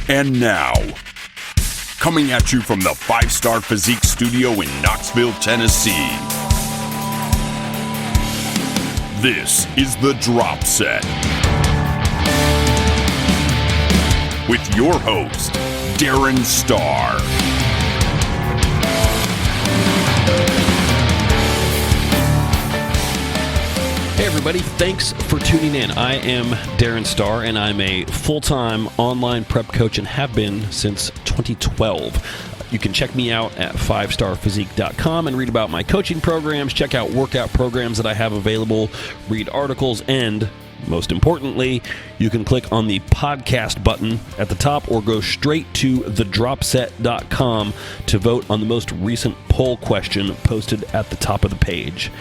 And now, coming at you from the 5-Star Physique Studio in Knoxville, Tennessee, this is The Drop Set. With your host, Darren Starr. Hey everybody, thanks for tuning in. I am Darren Starr and I'm a full-time online prep coach and have been since 2012. You can check me out at 5starphysique.com and read about my coaching programs, check out workout programs that I have available, read articles, and most importantly, you can click on the podcast button at the top or go straight to thedropset.com to vote on the most recent poll question posted at the top of the page.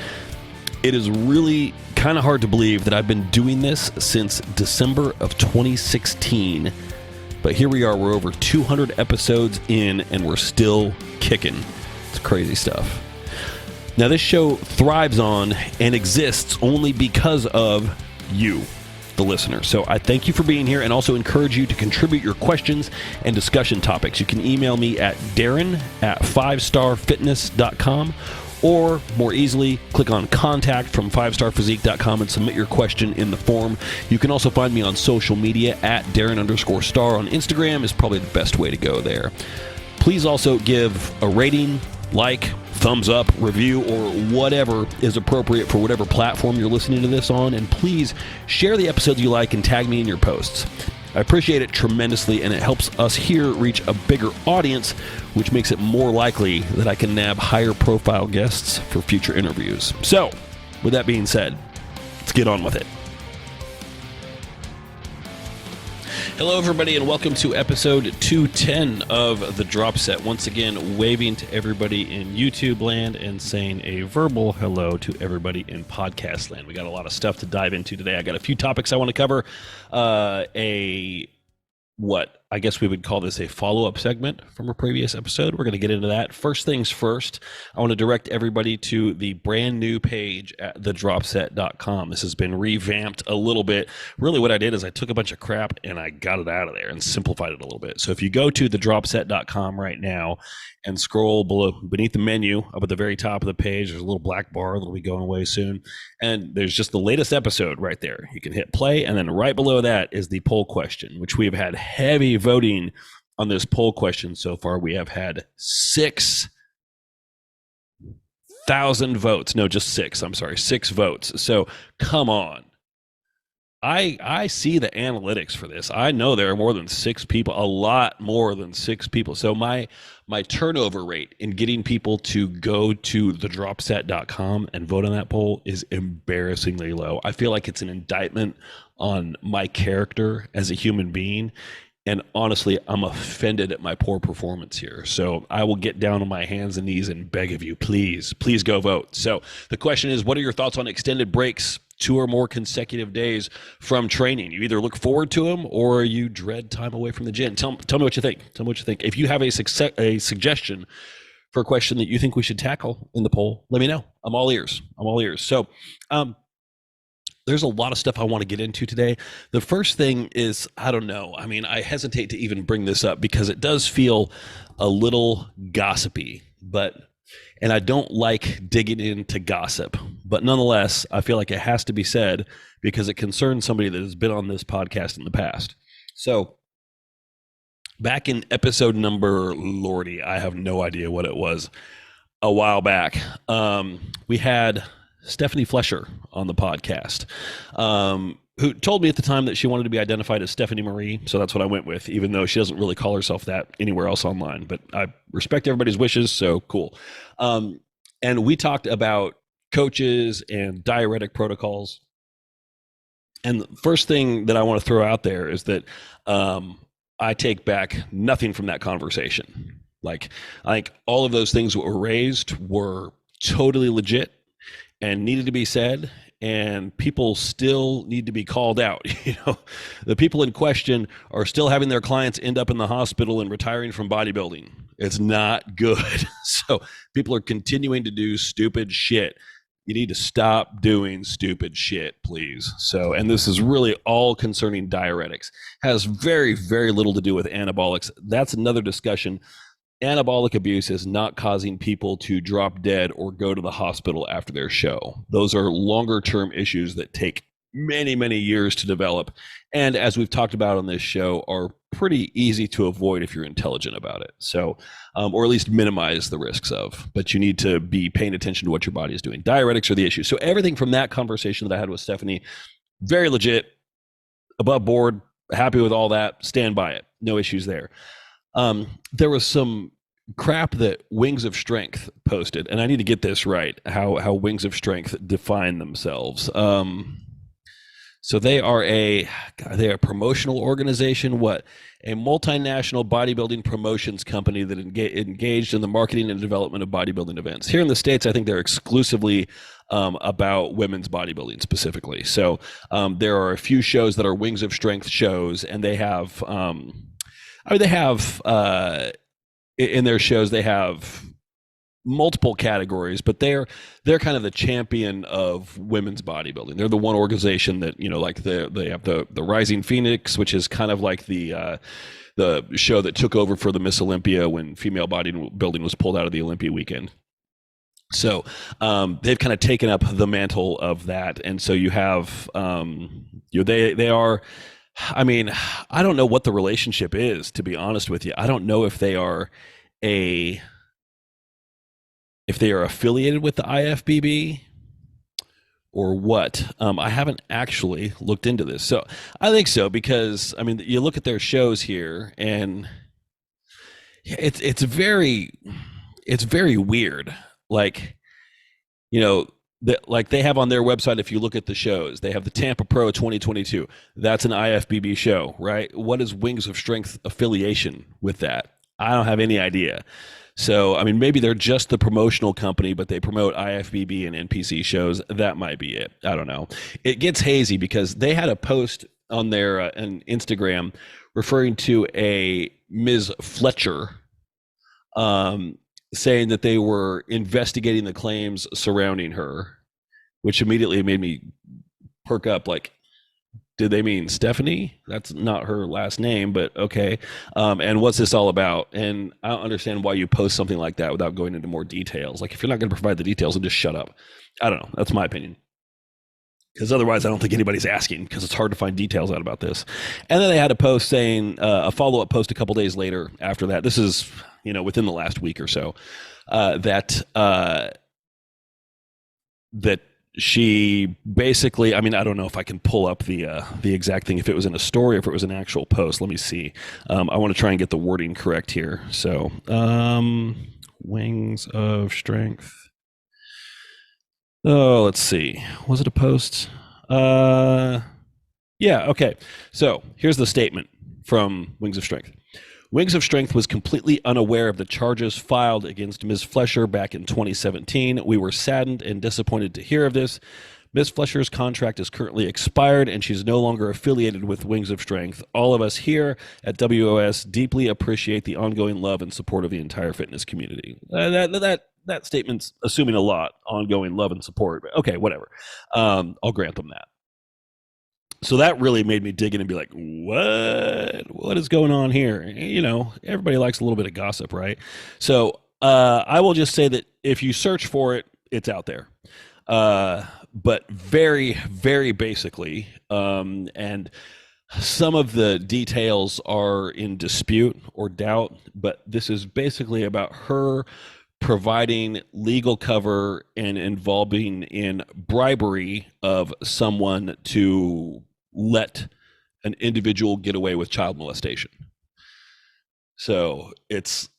It is really kind of hard to believe that I've been doing this since December of 2016, but here we are, we're over 200 episodes in and we're still kicking. It's crazy stuff. Now this show thrives on and exists only because of you, the listener. So I thank you for being here and also encourage you to contribute your questions and discussion topics. You can email me at darren@5starfitness.com, or more easily, click on contact from 5starphysique.com and submit your question in the form. You can also find me on social media at Darren_Star on Instagram is probably the best way to go there. Please also give a rating, like, thumbs up, review, or whatever is appropriate for whatever platform you're listening to this on. And please share the episodes you like and tag me in your posts. I appreciate it tremendously, and it helps us here reach a bigger audience, which makes it more likely that I can nab higher profile guests for future interviews. So, with that being said, let's get on with it. Hello, everybody, and welcome to episode 210 of The Drop Set. Once again, waving to everybody in YouTube land and saying a verbal hello to everybody in podcast land. We got a lot of stuff to dive into today. I got a few topics I want to cover. I guess we would call this a follow-up segment from a previous episode. We're going to get into that. First things first, I want to direct everybody to the brand new page at thedropset.com. This has been revamped a little bit. Really what I did is I took a bunch of crap and I got it out of there and simplified it a little bit. So if you go to thedropset.com right now and scroll beneath the menu up at the very top of the page, there's a little black bar that'll be going away soon. And there's just the latest episode right there. You can hit play, and then right below that is the poll question, which we have had heavy voting on this poll question so far. We have had 6,000 votes. No, just 6. I'm sorry, 6 votes. So come on. I see the analytics for this. I know there are more than 6 people, a lot more than 6 people. So my turnover rate in getting people to go to thedropset.com and vote on that poll is embarrassingly low. I feel like it's an indictment on my character as a human being. And honestly, I'm offended at my poor performance here. So I will get down on my hands and knees and beg of you, please go vote. So the question is, what are your thoughts on extended breaks, 2 or more consecutive days from training? You either look forward to them or you dread time away from the gym. Tell me what you think. Tell me what you think. If you have a suggestion for a question that you think we should tackle in the poll, let me know. I'm all ears. So, there's a lot of stuff I want to get into today. The first thing is, I don't know. I mean, I hesitate to even bring this up because it does feel a little gossipy, and I don't like digging into gossip, but nonetheless, I feel like it has to be said because it concerns somebody that has been on this podcast in the past. So back in episode number, Lordy, I have no idea what it was, a while back, we had Stephanie Flesher on the podcast, who told me at the time that she wanted to be identified as Stephanie Marie. So that's what I went with, even though she doesn't really call herself that anywhere else online. But I respect everybody's wishes, so cool. And we talked about coaches and diuretic protocols. And the first thing that I want to throw out there is that I take back nothing from that conversation. Like, I think all of those things that were raised were totally legit and needed to be said, and people still need to be called out. You know, the people in question are still having their clients end up in the hospital and retiring from bodybuilding. It's not good. So people are continuing to do stupid shit. you need to stop doing stupid shit, please. So, and this is really all concerning diuretics. Has very, very little to do with anabolics. That's another discussion. Anabolic abuse is not causing people to drop dead or go to the hospital after their show. Those are longer term issues that take many, many years to develop. And as we've talked about on this show, are pretty easy to avoid if you're intelligent about it. So, or at least minimize the risks of, but you need to be paying attention to what your body is doing. Diuretics are the issue. So everything from that conversation that I had with Stephanie, very legit, above board, happy with all that, stand by it. No issues there. There was some crap that Wings of Strength posted, and I need to get this right, how Wings of Strength define themselves. So they are a promotional organization, what? A multinational bodybuilding promotions company that engaged in the marketing and development of bodybuilding events. Here in the States, I think they're exclusively about women's bodybuilding specifically. So there are a few shows that are Wings of Strength shows, and they have, in their shows, they have multiple categories, but they're kind of the champion of women's bodybuilding. They're the one organization that, like they have the Rising Phoenix, which is kind of like the show that took over for the Miss Olympia when female bodybuilding was pulled out of the Olympia weekend. So they've kind of taken up the mantle of that, and so you have they are. I mean, I don't know what the relationship is, to be honest with you. I don't know if they are affiliated with the IFBB or what. I haven't actually looked into this. So I think so, because I mean, you look at their shows here and it's very weird. Like, like they have on their website, if you look at the shows, they have the Tampa Pro 2022. That's an IFBB show, right? What is Wings of Strength affiliation with that? I don't have any idea. So, I mean, maybe they're just the promotional company, but they promote IFBB and NPC shows. That might be it. I don't know. It gets hazy because they had a post on their on Instagram referring to a Ms. Fletcher, saying that they were investigating the claims surrounding her, which immediately made me perk up. Like, did they mean Stephanie? That's not her last name, but okay. And what's this all about? And I don't understand why you post something like that without going into more details. Like, if you're not going to provide the details, then just shut up. I don't know. That's my opinion. Because otherwise, I don't think anybody's asking, because it's hard to find details out about this. And then they had a post saying, a follow-up post a couple days later after that. This is, within the last week or so, that she basically, I mean, I don't know if I can pull up the exact thing, if it was in a story or if it was an actual post. Let me see. I want to try and get the wording correct here. So, Wings of Strength. Oh, let's see. Was it a post? Yeah, okay. So here's the statement from Wings of Strength. Wings of Strength was completely unaware of the charges filed against Ms. Fletcher back in 2017. We were saddened and disappointed to hear of this. Ms. Fletcher's contract is currently expired, and she's no longer affiliated with Wings of Strength. All of us here at WOS deeply appreciate the ongoing love and support of the entire fitness community. That statement's assuming a lot, ongoing love and support. But okay, whatever. I'll grant them that. So that really made me dig in and be like, what is going on here? Everybody likes a little bit of gossip, right? So I will just say that if you search for it, it's out there. But very, very basically, and some of the details are in dispute or doubt, but this is basically about her providing legal cover and involving in bribery of someone to let an individual get away with child molestation. So it's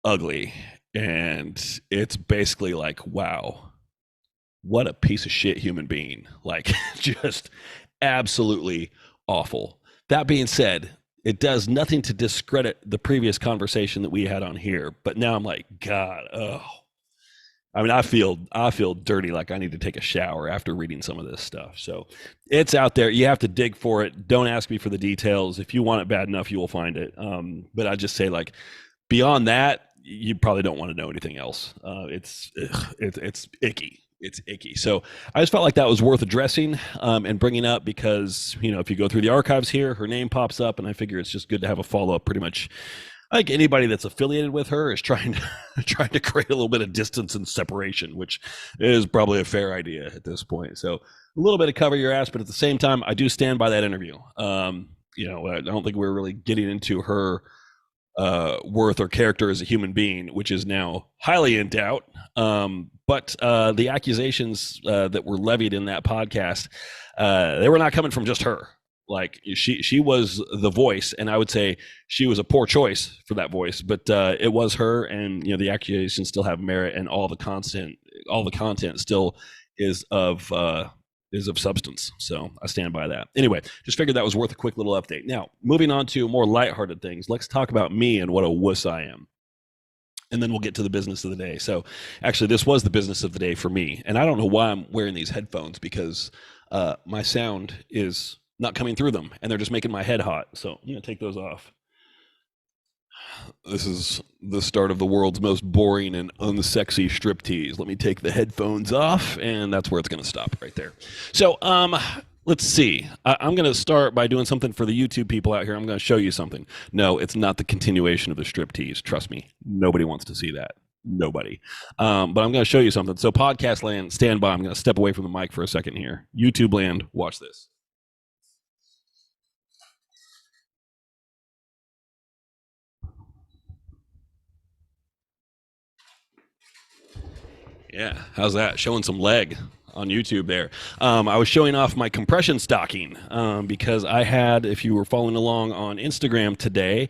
ugly, and it's basically like, wow, what a piece of shit human being. Like, just absolutely awful. That being said, it does nothing to discredit the previous conversation that we had on here, but now I'm like, God, I mean, I feel dirty, like I need to take a shower after reading some of this stuff. So it's out there. You have to dig for it. Don't ask me for the details. If you want it bad enough, you will find it. But I just say, like, beyond that, you probably don't want to know anything else. It's icky. it's icky. So I just felt like that was worth addressing and bringing up because, if you go through the archives here, her name pops up, and I figure it's just good to have a follow up. Pretty much, I think anybody that's affiliated with her is trying to create a little bit of distance and separation, which is probably a fair idea at this point. So a little bit of cover your ass, but at the same time, I do stand by that interview. I don't think we're really getting into her worth or character as a human being, which is now highly in doubt. But the accusations that were levied in that podcast, they were not coming from just her. Like she was the voice, and I would say she was a poor choice for that voice. But it was her, and the accusations still have merit, and all the content still is of substance. So I stand by that. Anyway, just figured that was worth a quick little update. Now, moving on to more lighthearted things, let's talk about me and what a wuss I am. And then we'll get to the business of the day. So actually, this was the business of the day for me. And I don't know why I'm wearing these headphones, because my sound is not coming through them, and they're just making my head hot. So I'm going to take those off. This is the start of the world's most boring and unsexy striptease. Let me take the headphones off, and that's where it's going to stop right there. So, let's see. I'm going to start by doing something for the YouTube people out here. I'm going to show you something. No, it's not the continuation of the striptease. Trust me. Nobody wants to see that. Nobody. But I'm going to show you something. So podcast land, stand by. I'm going to step away from the mic for a second here. YouTube land, watch this. Yeah, how's that? Showing some leg on YouTube there. I was showing off my compression stocking because I had, if you were following along on Instagram today,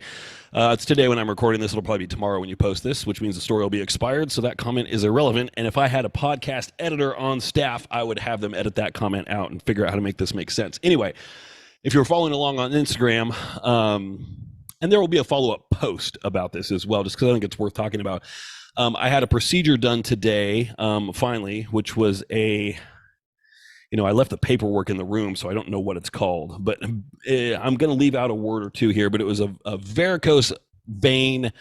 it's today when I'm recording this. It'll probably be tomorrow when you post this, which means the story will be expired. So that comment is irrelevant. And if I had a podcast editor on staff, I would have them edit that comment out and figure out how to make this make sense. Anyway, if you're following along on Instagram, and there will be a follow-up post about this as well, just because I think it's worth talking about. I had a procedure done today, finally, which was I left the paperwork in the room, so I don't know what it's called, but I'm going to leave out a word or two here, but it was a varicose vein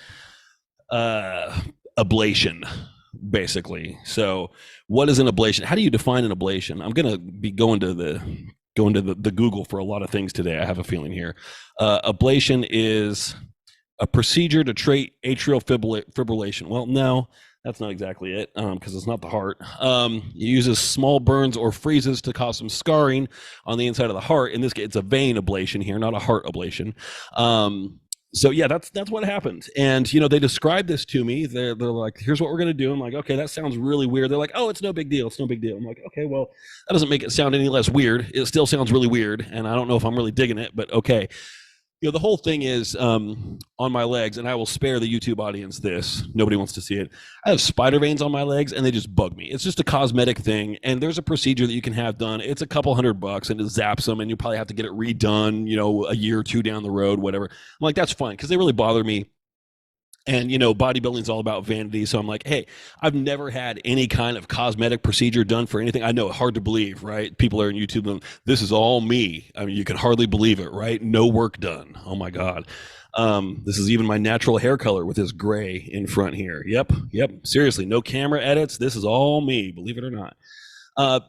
ablation, basically. So what is an ablation? How do you define an ablation? I'm going to be going to the Google for a lot of things today, I have a feeling here. Ablation is a procedure to treat atrial fibrillation. Well, no, that's not exactly it, because it's not the heart. It uses small burns or freezes to cause some scarring on the inside of the heart. In this case, it's a vein ablation here, not a heart ablation. So yeah, that's what happened. And they described this to me. They're like, here's what we're gonna do. I'm like, okay, that sounds really weird. They're like, oh, it's no big deal. It's no big deal. I'm like, okay, well, that doesn't make it sound any less weird. It still sounds really weird, and I don't know if I'm really digging it, but okay. The whole thing is on my legs, and I will spare the YouTube audience this. Nobody wants to see it. I have spider veins on my legs, and they just bug me. It's just a cosmetic thing, and there's a procedure that you can have done. It's a couple $100, and it zaps them, and you probably have to get it redone, a year or two down the road, whatever. I'm like, that's fine, because they really bother me. And, bodybuilding is all about vanity. So I'm like, hey, I've never had any kind of cosmetic procedure done for anything. I know, hard to believe, right? People are on YouTube and this is all me. I mean, you can hardly believe it, right? No work done. Oh my God. This is even my natural hair color with this gray in front here. Yep. Seriously, no camera edits. This is all me, believe it or not.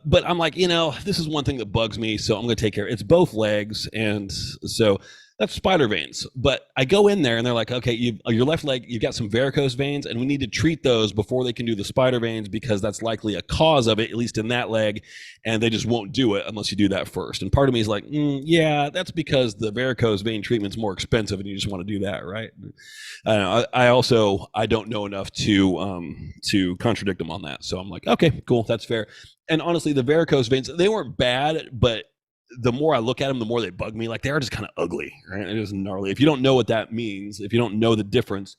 But I'm like, this is one thing that bugs me. So I'm going to take care. It's both legs. And so that's spider veins. But I go in there and they're like, okay, your left leg, you've got some varicose veins, and we need to treat those before they can do the spider veins, because that's likely a cause of it, at least in that leg. And they just won't do it unless you do that first. And part of me is like, yeah, that's because the varicose vein treatment's more expensive and you just want to do that, right? I don't know enough to contradict them on that. So I'm like, okay, cool, that's fair. And honestly, the varicose veins, they weren't bad, but the more I look at them, the more they bug me. Like, they are just kind of ugly, right? It is gnarly. If you don't know what that means, if you don't know the difference,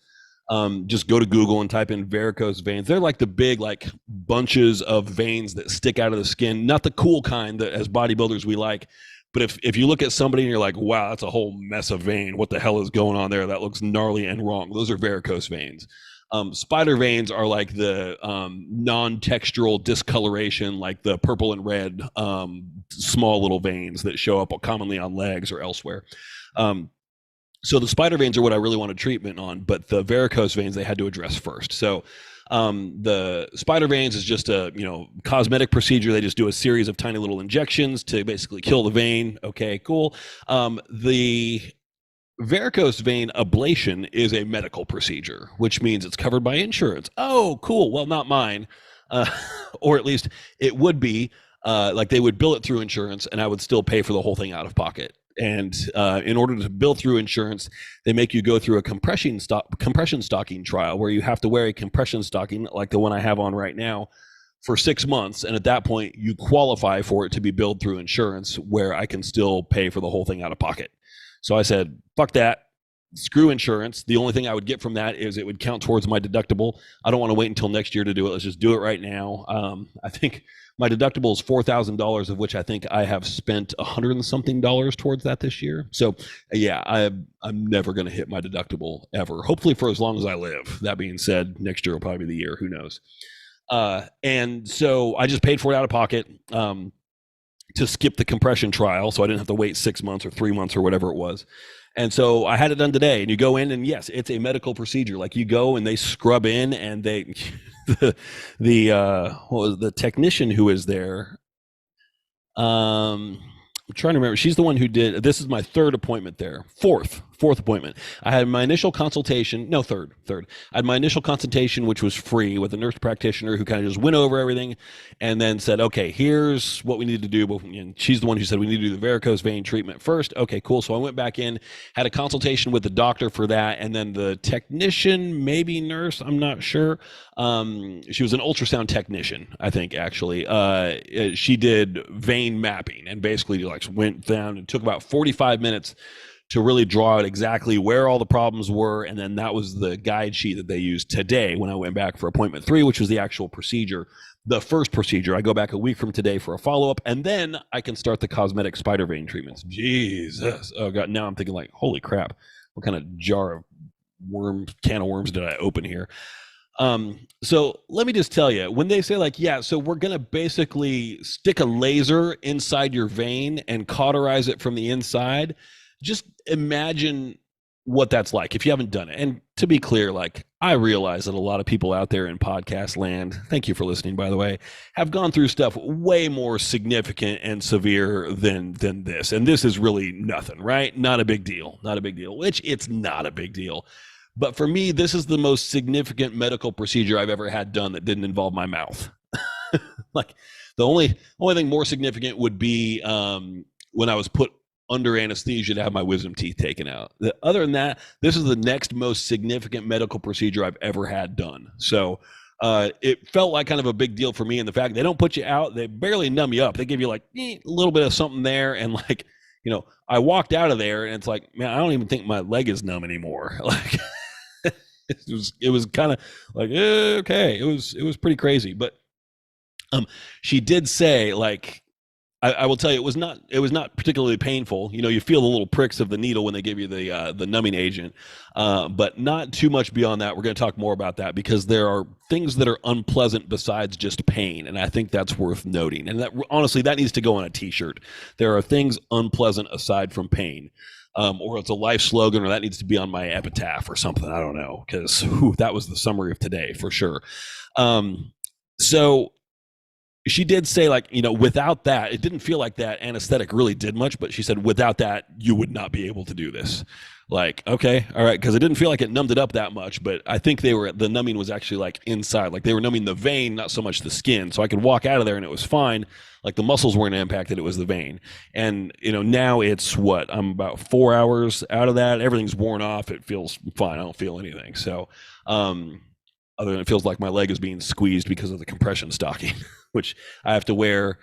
just go to Google and type in varicose veins. They're like the big, like, bunches of veins that stick out of the skin. Not the cool kind that as bodybuilders we like. But if you look at somebody and you're like, wow, that's a whole mess of vein. What the hell is going on there? That looks gnarly and wrong. Those are varicose veins. Spider veins are like the non-textural discoloration, like the purple and red small little veins that show up commonly on legs or elsewhere. So the spider veins are what I really wanted treatment on, but the varicose veins they had to address first. So The spider veins is just a cosmetic procedure. They just do a series of tiny little injections to basically kill the vein. Okay, cool. The varicose vein ablation is a medical procedure, which means it's covered by insurance. Oh, cool. Well, not mine, uh, or at least it would be. Like they would bill it through insurance, and I would still pay for the whole thing out of pocket. And in order to bill through insurance, they make you go through a compression stocking trial where you have to wear a compression stocking like the one I have on right now for 6 months, and at that point you qualify for it to be billed through insurance, where I can still pay for the whole thing out of pocket. So I said, fuck that. Screw insurance. The only thing I would get from that is it would count towards my deductible. I don't want to wait until next year to do it. Let's just do it right now. I think my deductible is $4,000, of which I think I have spent $100 and something towards that this year. So yeah, I'm never going to hit my deductible ever. Hopefully for as long as I live. That being said, next year will probably be the year. Who knows? And so I just paid for it out of pocket. To skip the compression trial, so I didn't have to wait 6 months or 3 months or whatever it was. And so I had it done today. And you go in, and yes, it's a medical procedure. Like you go and they scrub in, and they the technician who is there. I'm trying to remember. She's the one who did. This is my third appointment there. Fourth appointment. I had my initial consultation. No, third. I had my initial consultation, which was free, with a nurse practitioner who kind of just went over everything and then said, okay, here's what we need to do. And she's the one who said we need to do the varicose vein treatment first. Okay, cool. So I went back in, had a consultation with the doctor for that. And then the technician, maybe nurse, I'm not sure. She was an ultrasound technician, I think, actually. She did vein mapping and basically like went down and took about 45 minutes to really draw out exactly where all the problems were. And then that was the guide sheet that they used today when I went back for appointment 3, which was the actual procedure. The first procedure, I go back a week from today for a follow-up, and then I can start the cosmetic spider vein treatments. Jesus. Oh God, now I'm thinking like, holy crap, what kind of can of worms did I open here? So let me just tell you, when they say like, yeah, so we're going to basically stick a laser inside your vein and cauterize it from the inside, just imagine what that's like if you haven't done it. And to be clear, like, I realize that a lot of people out there in podcast land, thank you for listening, by the way, have gone through stuff way more significant and severe than this. And this is really nothing, right? Not a big deal, which it's not a big deal. But for me, this is the most significant medical procedure I've ever had done that didn't involve my mouth. Like the only thing more significant would be when I was put under anesthesia to have my wisdom teeth taken out. Other than that, this is the next most significant medical procedure I've ever had done. So it felt like kind of a big deal for me. And the fact they don't put you out, they barely numb you up. They give you like a little bit of something there. And like, I walked out of there and it's like, man, I don't even think my leg is numb anymore. Like it was kind of like, okay, it was pretty crazy. But she did say, like, I will tell you, it was not particularly painful. You feel the little pricks of the needle when they give you the numbing agent, but not too much beyond that. We're going to talk more about that because there are things that are unpleasant besides just pain, and I think that's worth noting. And that honestly, that needs to go on a T-shirt. There are things unpleasant aside from pain, or it's a life slogan, or that needs to be on my epitaph or something. I don't know, because that was the summary of today for sure. So she did say, like, without that, it didn't feel like that anesthetic really did much, but she said, without that, you would not be able to do this. Like, okay, all right, because it didn't feel like it numbed it up that much, but I think the numbing was actually like inside, like they were numbing the vein, not so much the skin. So I could walk out of there and it was fine. Like the muscles weren't impacted, it was the vein. And, now it's I'm about 4 hours out of that. Everything's worn off. It feels fine. I don't feel anything. So, other than it feels like my leg is being squeezed because of the compression stocking, which I have to wear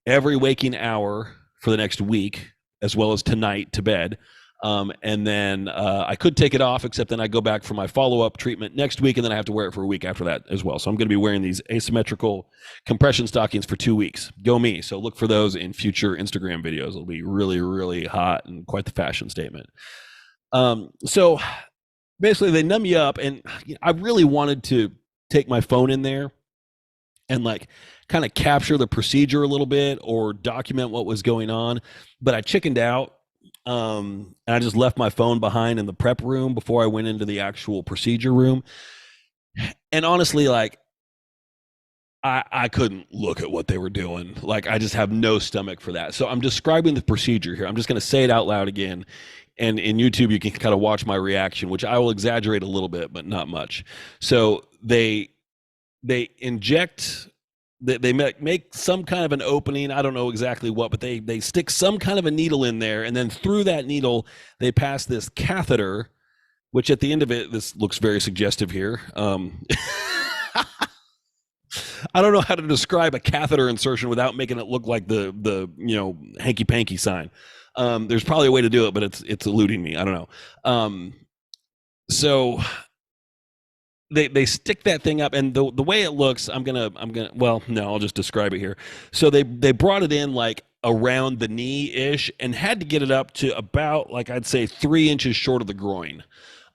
every waking hour for the next week, as well as tonight to bed. And then I could take it off, except then I go back for my follow-up treatment next week, and then I have to wear it for a week after that as well. So I'm going to be wearing these asymmetrical compression stockings for 2 weeks. Go me. So look for those in future Instagram videos. It'll be really, really hot and quite the fashion statement. So basically they numb you up, and I really wanted to take my phone in there and like kind of capture the procedure a little bit or document what was going on, but I chickened out. And I just left my phone behind in the prep room before I went into the actual procedure room. And honestly, like I couldn't look at what they were doing. Like I just have no stomach for that. So I'm describing the procedure here. I'm just going to say it out loud again. And in YouTube, you can kind of watch my reaction, which I will exaggerate a little bit, but not much. So they inject. They make some kind of an opening. I don't know exactly what, but they stick some kind of a needle in there, and then through that needle, they pass this catheter, which at the end of it, this looks very suggestive here. I don't know how to describe a catheter insertion without making it look like the hanky panky sign. There's probably a way to do it, but it's eluding me. I don't know. So they stick that thing up, and the way it looks, well, no, I'll just describe it here. So they brought it in like around the knee ish, and had to get it up to about, like, I'd say 3 inches short of the groin.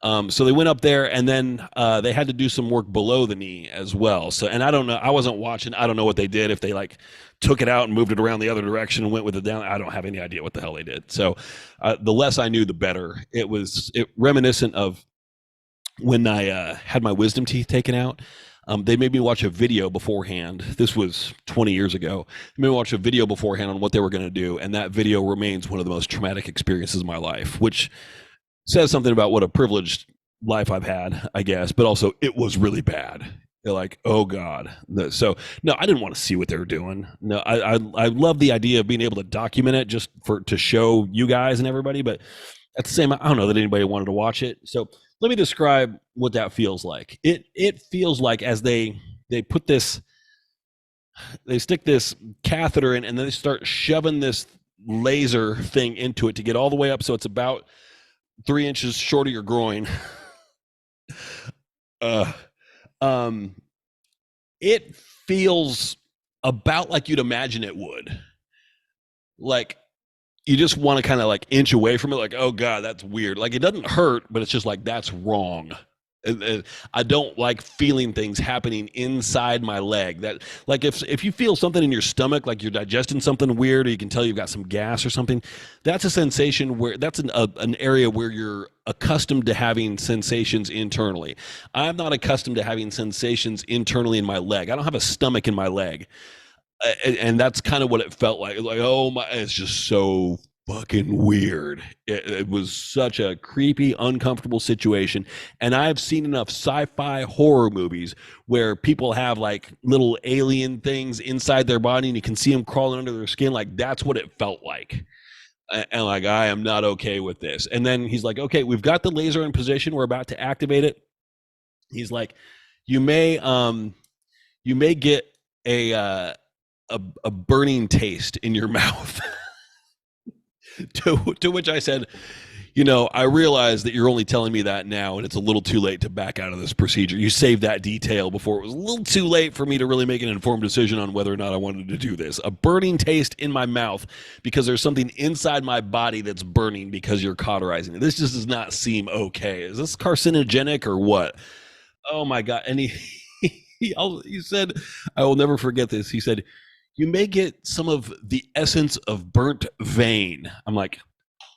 So they went up there, and then they had to do some work below the knee as well. So, and I don't know, I wasn't watching. I don't know what they did, if they like took it out and moved it around the other direction and went with it down. I don't have any idea what the hell they did. So the less I knew, the better. It was reminiscent of when I had my wisdom teeth taken out. They made me watch a video beforehand. This was 20 years ago. They made me watch a video beforehand on what they were going to do, and that video remains one of the most traumatic experiences of my life, which says something about what a privileged life I've had, I guess, but also it was really bad. They're like, oh God. So no, I didn't want to see what they were doing. No, I love the idea of being able to document it just to show you guys and everybody, but at the same, I don't know that anybody wanted to watch it. So let me describe what that feels like. It feels like, as they put this, they stick this catheter in, and then they start shoving this laser thing into it to get all the way up, so it's about 3 inches short of your groin. It feels about like you'd imagine it would. Like, you just want to kind of like inch away from it, like, oh God, that's weird. Like, it doesn't hurt, but it's just like, that's wrong. I don't like feeling things happening inside my leg. That, like, if you feel something in your stomach, like you're digesting something weird, or you can tell you've got some gas or something, that's a sensation where that's an area where you're accustomed to having sensations internally. I'm not accustomed to having sensations internally in my leg. I don't have a stomach in my leg. And that's kind of what it felt like. Like, oh my, it's just so fucking weird. It was such a creepy, uncomfortable situation. And I've seen enough sci-fi horror movies where people have like little alien things inside their body, and you can see them crawling under their skin. Like, that's what it felt like. And like, I am not okay with this. And then he's like, okay, we've got the laser in position. We're about to activate it. He's like, you may get a burning taste in your mouth. to which I said, I realize that you're only telling me that now, and it's a little too late to back out of this procedure. You saved that detail before it was a little too late for me to really make an informed decision on whether or not I wanted to do this. A burning taste in my mouth because there's something inside my body that's burning because you're cauterizing it. This just does not seem okay. Is this carcinogenic or what? Oh my God. And he said, I will never forget this. He said, you may get some of the essence of burnt vein. I'm like,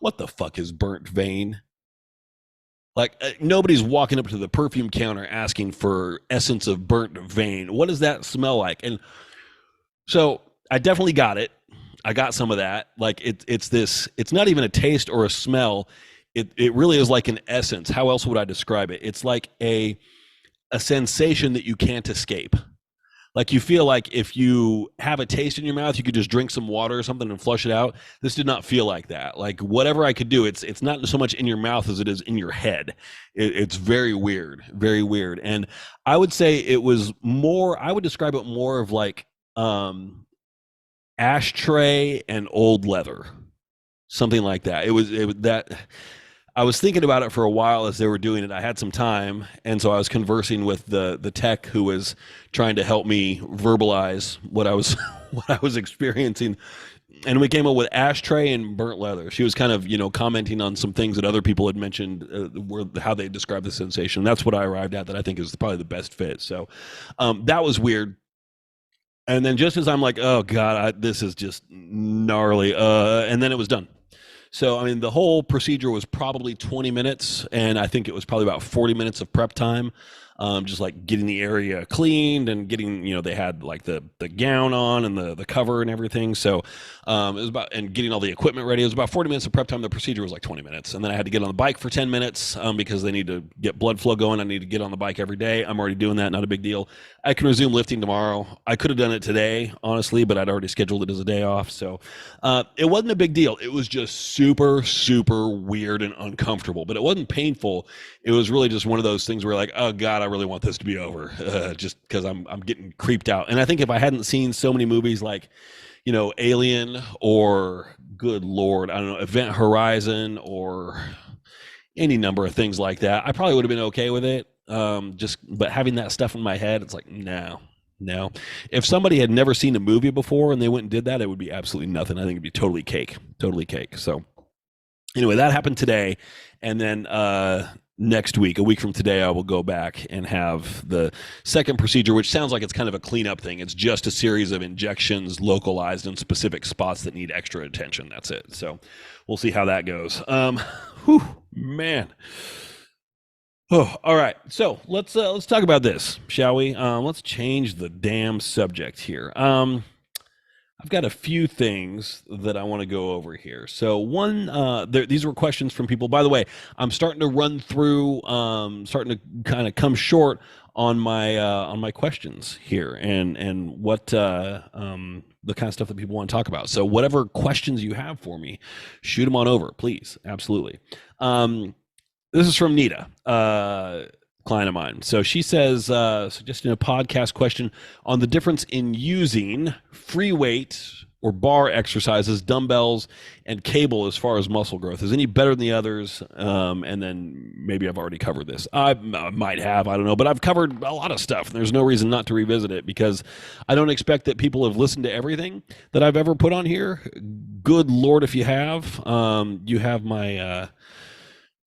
what the fuck is burnt vein? Like, nobody's walking up to the perfume counter asking for essence of burnt vein. What does that smell like? And so I definitely got it. I got some of that. Like, it's not even a taste or a smell. It really is like an essence. How else would I describe it? It's like a sensation that you can't escape. Like, you feel like if you have a taste in your mouth, you could just drink some water or something and flush it out. This did not feel like that. Like, whatever I could do, it's not so much in your mouth as it is in your head. It's very weird, very weird. And I would say it was more, I would describe it more of like ashtray and old leather, something like that. It was that. I was thinking about it for a while as they were doing it. I had some time, and so I was conversing with the tech who was trying to help me verbalize what I was what I was experiencing. And we came up with ashtray and burnt leather. She was kind of, commenting on some things that other people had mentioned, were how they described the sensation. That's what I arrived at, that I think is probably the best fit. So that was weird. And then just as I'm like, oh God, this is just gnarly, and then it was done. So, I mean, the whole procedure was probably 20 minutes, and I think it was probably about 40 minutes of prep time. just like getting the area cleaned and getting, they had like the gown on and the cover and everything. So it was about, and getting all the equipment ready. It was about 40 minutes of prep time. The procedure was like 20 minutes. And then I had to get on the bike for 10 minutes because they need to get blood flow going. I need to get on the bike every day. I'm already doing that. Not a big deal. I can resume lifting tomorrow. I could have done it today, honestly, but I'd already scheduled it as a day off. So it wasn't a big deal. It was just super, super weird and uncomfortable, but it wasn't painful. It was really just one of those things where like, oh God, I really want this to be over, just because I'm getting creeped out. And I think if I hadn't seen so many movies like, Alien, or good Lord, I don't know, Event Horizon, or any number of things like that, I probably would have been okay with it. But having that stuff in my head, it's like, no. If somebody had never seen a movie before and they went and did that, it would be absolutely nothing. I think it'd be totally cake. So anyway, that happened today. And then next week, a week from today, I will go back and have the second procedure, which sounds like it's kind of a cleanup thing. It's just a series of injections localized in specific spots that need extra attention. That's it. So we'll see how that goes. Whew, man. Oh, all right. So let's talk about this, shall we? Let's change the damn subject here. I've got a few things that I want to go over here. So one, these were questions from people. By the way, I'm starting to run through, starting to kind of come short on my questions here, and what the kind of stuff that people want to talk about. So whatever questions you have for me, shoot them on over, please. Absolutely. This is from Nita, client of mine. So she says, suggesting a podcast question on the difference in using free weight or bar exercises, dumbbells, and cable as far as muscle growth. Is any better than the others? And then maybe I've already covered this. I might have, I don't know, but I've covered a lot of stuff. And there's no reason not to revisit it, because I don't expect that people have listened to everything that I've ever put on here. Good Lord, if you have, you have my...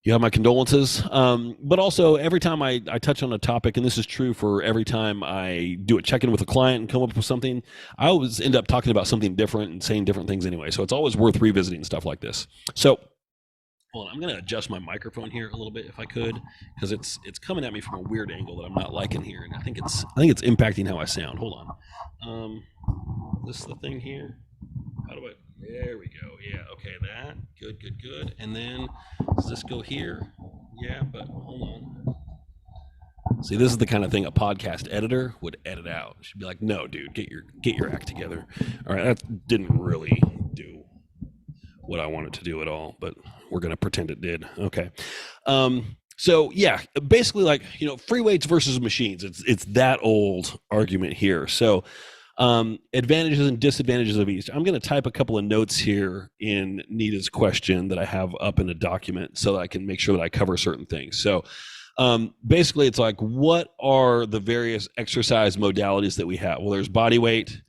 you have my condolences. But also, every time I touch on a topic, and this is true for every time I do a check-in with a client and come up with something, I always end up talking about something different and saying different things anyway. So it's always worth revisiting stuff like this. So hold on, I'm going to adjust my microphone here a little bit if I could, because it's coming at me from a weird angle that I'm not liking here, and I think it's impacting how I sound. Hold on. This is the thing here. How do I? There we go. Yeah. Okay. That. Good. And then does this go here? Yeah. But hold on. See, this is the kind of thing a podcast editor would edit out. She'd be like, "No, dude, get your act together." All right. That didn't really do what I wanted to do at all, but we're gonna pretend it did. Okay. So yeah, basically, like, free weights versus machines. It's that old argument here. So. Advantages and disadvantages of each. I'm going to type a couple of notes here in Nita's question that I have up in a document so that I can make sure that I cover certain things. So basically, it's like, what are the various exercise modalities that we have? Well, there's body weight,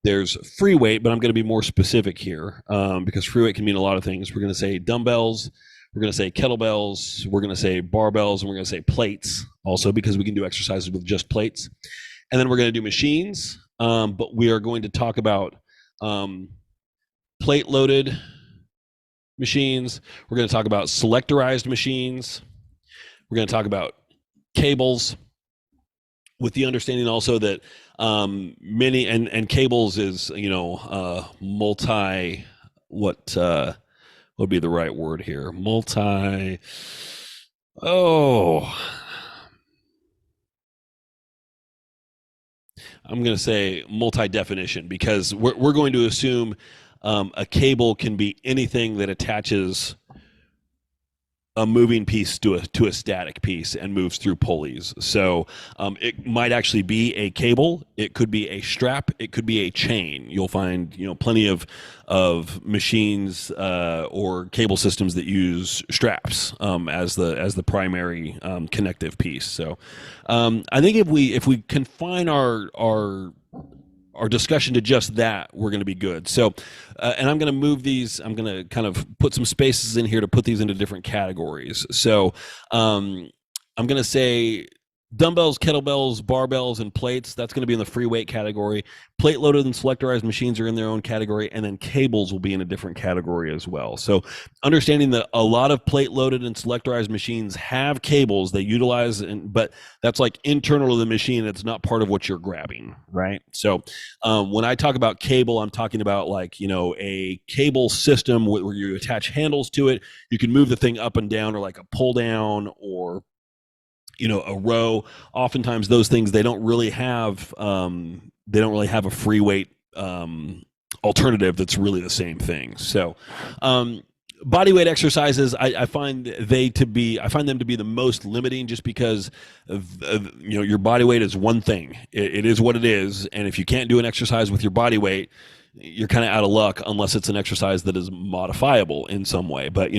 there's free weight, but I'm going to be more specific here because free weight can mean a lot of things. We're going to say dumbbells, we're going to say kettlebells, we're going to say barbells, and we're going to say plates also, because we can do exercises with just plates. And then we're going to do machines, but we are going to talk about plate-loaded machines. We're going to talk about selectorized machines. We're going to talk about cables, with the understanding also that many and cables is multi. What would be the right word here? Multi. I'm going to say multi-definition, because we're going to assume a cable can be anything that attaches a moving piece to a static piece and moves through pulleys. So it might actually be a cable. It could be a strap. It could be a chain. You'll find plenty of machines or cable systems that use straps as the primary connective piece. So I think if we confine our discussion to just that, we're going to be good. So, and I'm going to move these, I'm going to kind of put some spaces in here to put these into different categories. So, I'm going to say Dumbbells, kettlebells, barbells, and plates, that's going to be in the free weight category. Plate loaded and selectorized machines are in their own category, and then cables will be in a different category as well. So understanding that a lot of plate loaded and selectorized machines have cables they utilize, but that's like internal to the machine. It's not part of what you're grabbing, right? So when I talk about cable, I'm talking about like, a cable system where you attach handles to it. You can move the thing up and down, or like a pull down, or a row. Oftentimes those things, they don't really have a free weight alternative that's really the same thing. So body weight exercises, I find them to be the most limiting, just because your body weight is one thing. It is what it is, and if you can't do an exercise with your body weight, you're kind of out of luck, unless it's an exercise that is modifiable in some way. But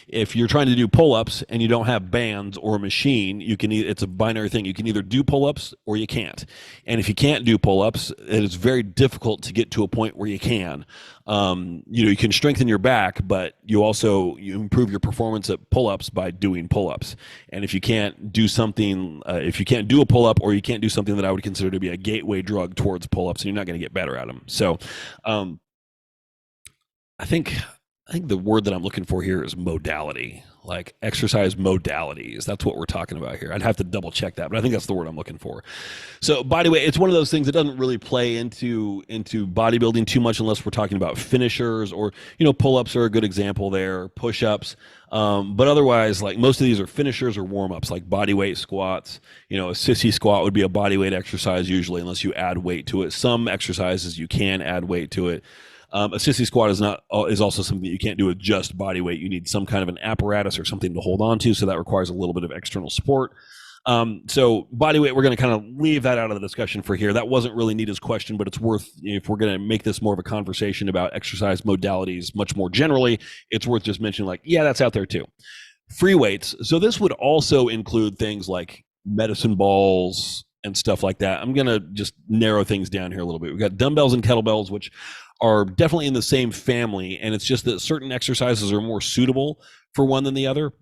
if you're trying to do pull-ups and you don't have bands or a machine, it's a binary thing. You can either do pull-ups or you can't. And if you can't do pull-ups, it is very difficult to get to a point where you can. You can strengthen your back, but you improve your performance at pull-ups by doing pull-ups. And if you can't do something, if you can't do a pull-up, or you can't do something that I would consider to be a gateway drug towards pull-ups, and you're not going to get better at them. So I think the word that I'm looking for here is modality, like exercise modalities. That's what we're talking about here. I'd have to double check that, but I think that's the word I'm looking for. So body weight, it's one of those things that doesn't really play into bodybuilding too much, unless we're talking about finishers, or pull-ups are a good example there, push-ups. But otherwise, like, most of these are finishers or warm-ups, like body weight squats. A sissy squat would be a body weight exercise usually, unless you add weight to it. Some exercises you can add weight to it. A sissy squat is also something that you can't do with just body weight. You need some kind of an apparatus or something to hold on to, so that requires a little bit of external support. So body weight, we're going to kind of leave that out of the discussion for here. That wasn't really Nita's question, but it's worth, if we're going to make this more of a conversation about exercise modalities much more generally, it's worth just mentioning, like, yeah, that's out there too. Free weights. So this would also include things like medicine balls and stuff like that. I'm going to just narrow things down here a little bit. We've got dumbbells and kettlebells, which are definitely in the same family, and it's just that certain exercises are more suitable for one than the other.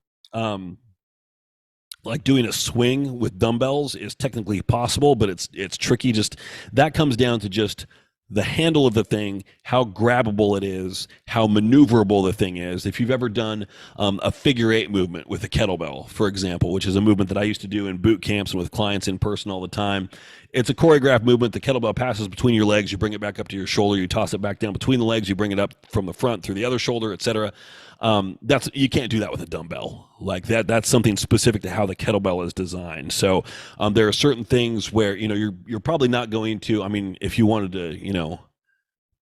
Like doing a swing with dumbbells is technically possible, but it's tricky. Just that comes down to just the handle of the thing, how grabbable it is, how maneuverable the thing is. If you've ever done a figure eight movement with a kettlebell, for example, which is a movement that I used to do in boot camps and with clients in person all the time, it's a choreographed movement. The kettlebell passes between your legs, you bring it back up to your shoulder, you toss it back down between the legs, you bring it up from the front through the other shoulder, etc. You can't do that with a dumbbell like that. That's something specific to how the kettlebell is designed. So there are certain things where you're probably not going to. I mean, if you wanted to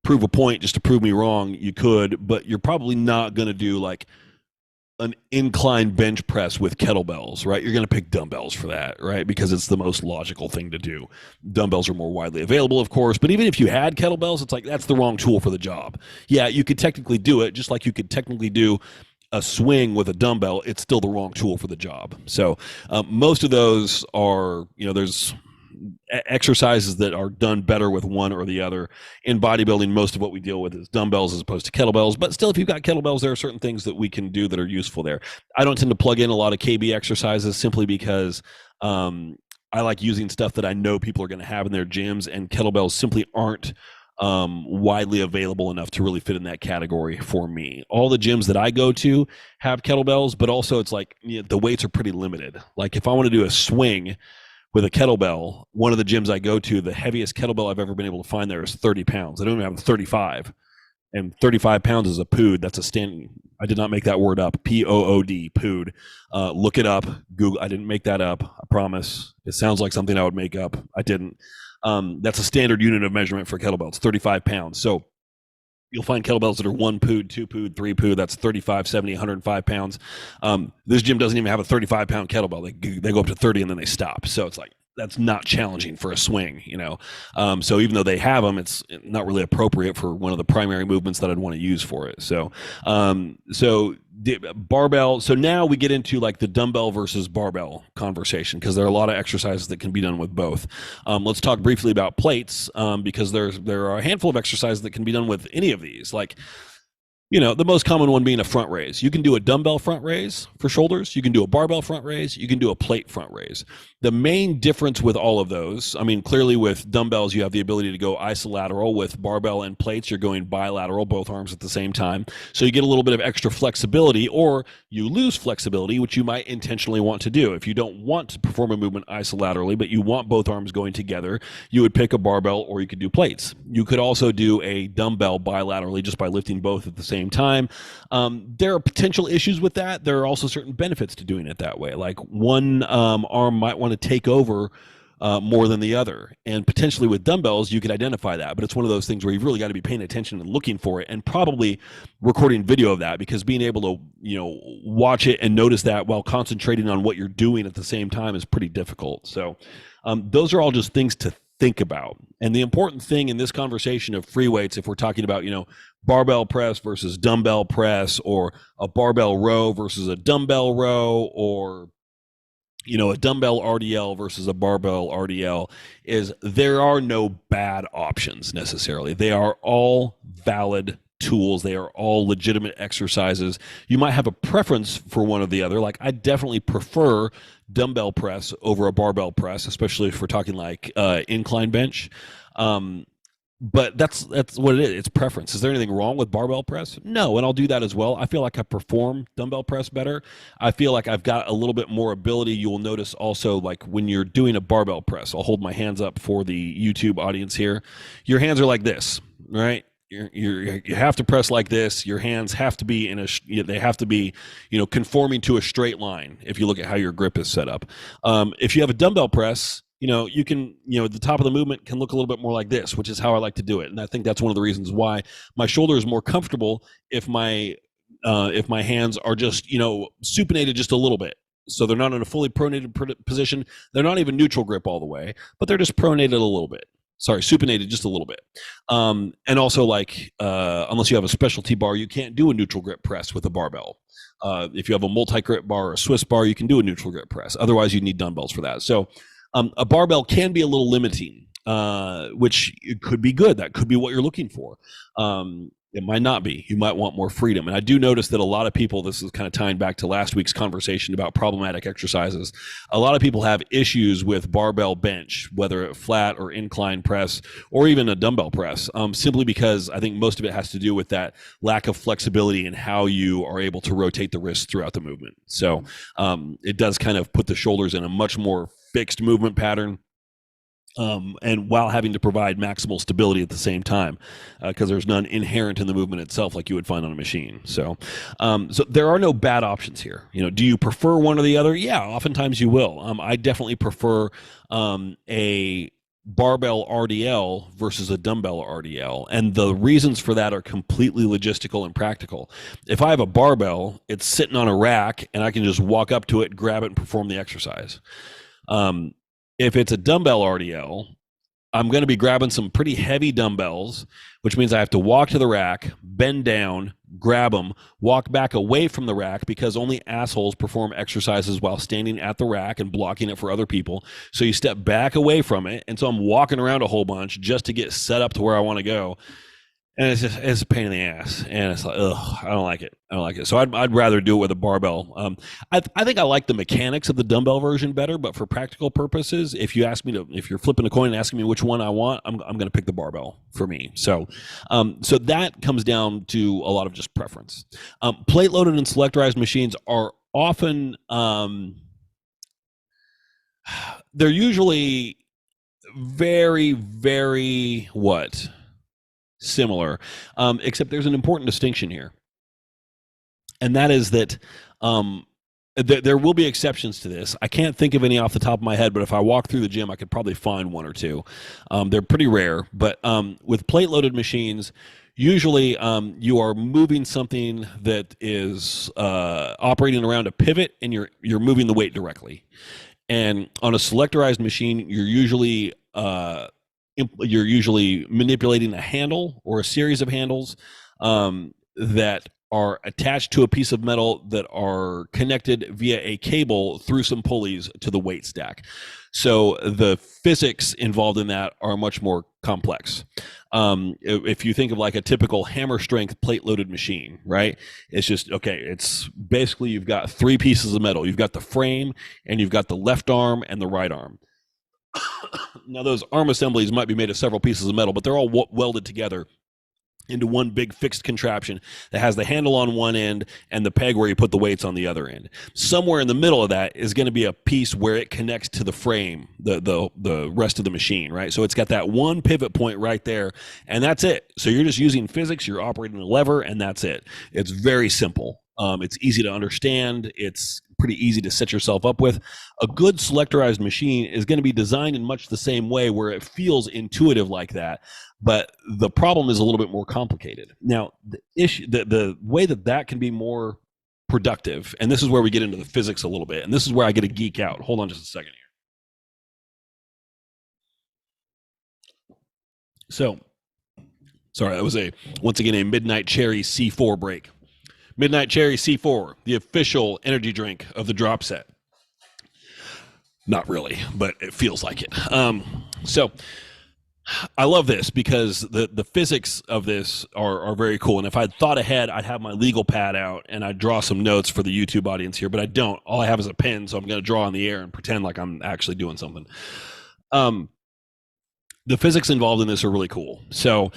prove a point just to prove me wrong, you could, but you're probably not going to do like an incline bench press with kettlebells, right? You're going to pick dumbbells for that, right? Because it's the most logical thing to do. Dumbbells are more widely available, of course, but even if you had kettlebells, it's like, that's the wrong tool for the job. Yeah, you could technically do it, just like you could technically do a swing with a dumbbell. It's still the wrong tool for the job. So most of those are, there's exercises that are done better with one or the other. In bodybuilding, most of what we deal with is dumbbells as opposed to kettlebells, but still, if you've got kettlebells, there are certain things that we can do that are useful there. I don't tend to plug in a lot of KB exercises simply because I like using stuff that I know people are going to have in their gyms, and kettlebells simply aren't widely available enough to really fit in that category for me. All the gyms that I go to have kettlebells, but also it's like the weights are pretty limited. Like if I want to do a swing with a kettlebell, one of the gyms I go to, the heaviest kettlebell I've ever been able to find there is 30 pounds. They don't even have 35. And 35 pounds is a pood. That's a stand. I did not make that word up. P-O-O-D, pood. Look it up. Google. I didn't make that up. I promise. It sounds like something I would make up. I didn't. That's a standard unit of measurement for kettlebells, 35 pounds. So you'll find kettlebells that are 1 pood, 2 pood, 3 pood. That's 35, 70, 105 pounds. This gym doesn't even have a 35-pound kettlebell. They go up to 30 and then they stop. So it's like, that's not challenging for a swing, So even though they have them, it's not really appropriate for one of the primary movements that I'd want to use for it. So the barbell. So now we get into like the dumbbell versus barbell conversation, because there are a lot of exercises that can be done with both. Let's talk briefly about plates, because there are a handful of exercises that can be done with any of these. Like, the most common one being a front raise. You can do a dumbbell front raise for shoulders. You can do a barbell front raise. You can do a plate front raise. The main difference with all of those, I mean, clearly with dumbbells, you have the ability to go isolateral. With barbell and plates, you're going bilateral, both arms at the same time. So you get a little bit of extra flexibility, or you lose flexibility, which you might intentionally want to do. If you don't want to perform a movement isolaterally, but you want both arms going together, you would pick a barbell, or you could do plates. You could also do a dumbbell bilaterally just by lifting both at the same time. There are potential issues with that. There are also certain benefits to doing it that way. Like one arm might want to take over more than the other. And potentially with dumbbells, you could identify that. But it's one of those things where you've really got to be paying attention and looking for it, and probably recording video of that, because being able to, watch it and notice that while concentrating on what you're doing at the same time is pretty difficult. So those are all just things to think about. And the important thing in this conversation of free weights, if we're talking about, barbell press versus dumbbell press, or a barbell row versus a dumbbell row, or a dumbbell RDL versus a barbell RDL, is there are no bad options necessarily. They are all valid tools. They are all legitimate exercises. You might have a preference for one or the other. Like, I definitely prefer dumbbell press over a barbell press, especially if we're talking like incline bench. But that's what it is. It's preference. Is there anything wrong with barbell press? No, and I'll do that as well. I feel like I perform dumbbell press better. I feel like I've got a little bit more ability. You'll notice also, like when you're doing a barbell press, I'll hold my hands up for the YouTube audience here. Your hands are like this, right? You have to press like this. Your hands have to be they have to be, conforming to a straight line. If you look at how your grip is set up, if you have a dumbbell press, you can, the top of the movement can look a little bit more like this, which is how I like to do it. And I think that's one of the reasons why my shoulder is more comfortable if my hands are just, supinated just a little bit. So they're not in a fully pronated position. They're not even neutral grip all the way, but they're just pronated a little bit. Sorry, supinated just a little bit. And also, like, unless you have a specialty bar, you can't do a neutral grip press with a barbell. If you have a multi-grip bar or a Swiss bar, you can do a neutral grip press. Otherwise, you need dumbbells for that. So a barbell can be a little limiting, which could be good. That could be what you're looking for. It might not be. You might want more freedom. And I do notice that a lot of people, this is kind of tying back to last week's conversation about problematic exercises, a lot of people have issues with barbell bench, whether flat or incline press, or even a dumbbell press, simply because I think most of it has to do with that lack of flexibility in how you are able to rotate the wrists throughout the movement. So it does kind of put the shoulders in a much more fixed movement pattern. And while having to provide maximal stability at the same time, because there's none inherent in the movement itself like you would find on a machine. So there are no bad options here. Do you prefer one or the other? Yeah, oftentimes you will. I definitely prefer a barbell RDL versus a dumbbell RDL. And the reasons for that are completely logistical and practical. If I have a barbell, it's sitting on a rack and I can just walk up to it, grab it, and perform the exercise. If it's a dumbbell RDL, I'm going to be grabbing some pretty heavy dumbbells, which means I have to walk to the rack, bend down, grab them, walk back away from the rack, because only assholes perform exercises while standing at the rack and blocking it for other people. So you step back away from it. And so I'm walking around a whole bunch just to get set up to where I want to go. And it's a pain in the ass, and it's like, ugh, I don't like it. So I'd rather do it with a barbell. I think I like the mechanics of the dumbbell version better, but for practical purposes, if you're flipping a coin and asking me which one I want, I'm going to pick the barbell for me. So that comes down to a lot of just preference. Plate loaded and selectorized machines are often, they're usually very, very similar, except there's an important distinction here, and that is that there will be exceptions to this. I can't think of any off the top of my head, but if I walk through the gym, I could probably find one or two. They're pretty rare, but with plate-loaded machines, usually you are moving something that is operating around a pivot, and you're moving the weight directly. And on a selectorized machine, you're usually manipulating a handle or a series of handles that are attached to a piece of metal that are connected via a cable through some pulleys to the weight stack. So the physics involved in that are much more complex. If you think of like a typical hammer strength plate loaded machine, right? It's just, okay, it's basically you've got three pieces of metal. You've got the frame and you've got the left arm and the right arm. Now, those arm assemblies might be made of several pieces of metal, but they're all welded together into one big fixed contraption that has the handle on one end and the peg where you put the weights on the other end. Somewhere in the middle of that is going to be a piece where it connects to the frame, the rest of the machine, right? So it's got that one pivot point right there, and that's it. So you're just using physics, you're operating a lever, and that's it. It's very simple. It's easy to understand. It's pretty easy to set yourself up with. A good selectorized machine is going to be designed in much the same way where it feels intuitive like that. But the problem is a little bit more complicated. Now, the way that can be more productive, and this is where we get into the physics a little bit, and this is where I get to geek out. Hold on just a second here. So, sorry, that was once again a Midnight Cherry C4 break. Midnight Cherry C4, the official energy drink of the drop set. Not really, but it feels like it. So I love this because the physics of this are very cool. And if I'd thought ahead, I'd have my legal pad out and I'd draw some notes for the YouTube audience here, but I don't. All I have is a pen, so I'm going to draw on the air and pretend like I'm actually doing something. The physics involved in this are really cool. So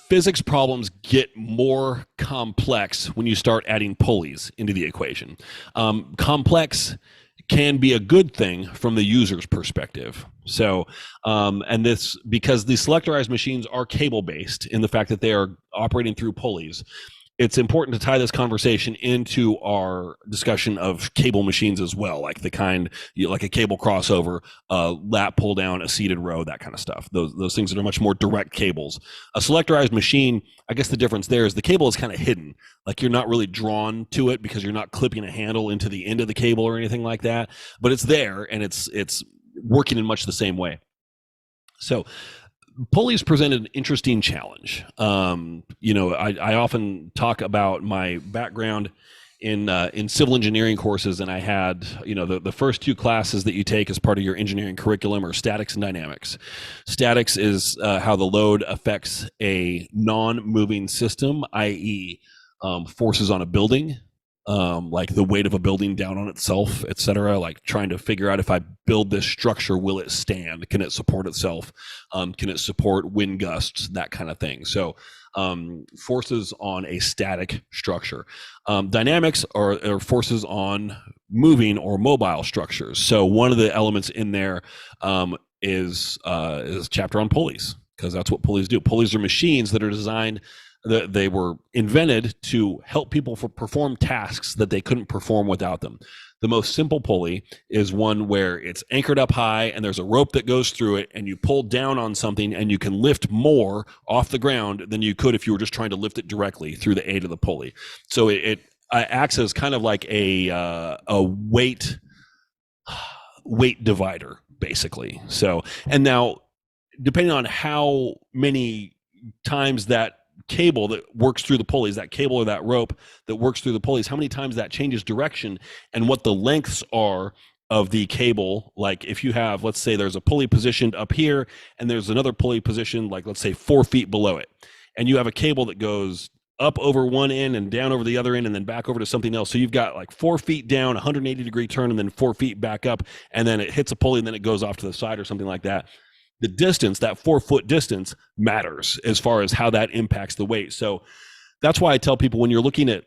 physics problems get more complex when you start adding pulleys into the equation. Complex can be a good thing from the user's perspective. So, and this, because the selectorized machines are cable based in the fact that they are operating through pulleys, it's important to tie this conversation into our discussion of cable machines as well, like the kind, like a cable crossover, lap pull down, a seated row, that kind of stuff. Those things that are much more direct cables. A selectorized machine, I guess the difference there is the cable is kind of hidden. Like you're not really drawn to it because you're not clipping a handle into the end of the cable or anything like that, but it's there and it's working in much the same way. So pulleys present an interesting challenge. I often talk about my background in civil engineering courses, and I had, the first two classes that you take as part of your engineering curriculum are statics and dynamics. Statics is how the load affects a non-moving system, i.e., forces on a building. Like the weight of a building down on itself, et cetera, like trying to figure out if I build this structure, will it stand? Can it support itself? Can it support wind gusts? That kind of thing. So forces on a static structure. Dynamics are forces on moving or mobile structures. So one of the elements in there is a chapter on pulleys, because that's what pulleys do. Pulleys are machines that are designed, they were invented to help people perform tasks that they couldn't perform without them. The most simple pulley is one where it's anchored up high and there's a rope that goes through it, and you pull down on something and you can lift more off the ground than you could if you were just trying to lift it directly through the aid of the pulley. So it acts as kind of like a weight divider, basically. So, and now depending on how many times that cable that works through the pulleys, that cable or that rope that works through the pulleys, how many times that changes direction and what the lengths are of the cable. Like if you have, let's say there's a pulley positioned up here and there's another pulley positioned, like let's say 4 feet below it, and you have a cable that goes up over one end and down over the other end and then back over to something else. So you've got like 4 feet down, 180-degree turn, and then 4 feet back up, and then it hits a pulley and then it goes off to the side or something like that. The distance, that 4 foot distance, matters as far as how that impacts the weight. So that's why I tell people, when you're looking at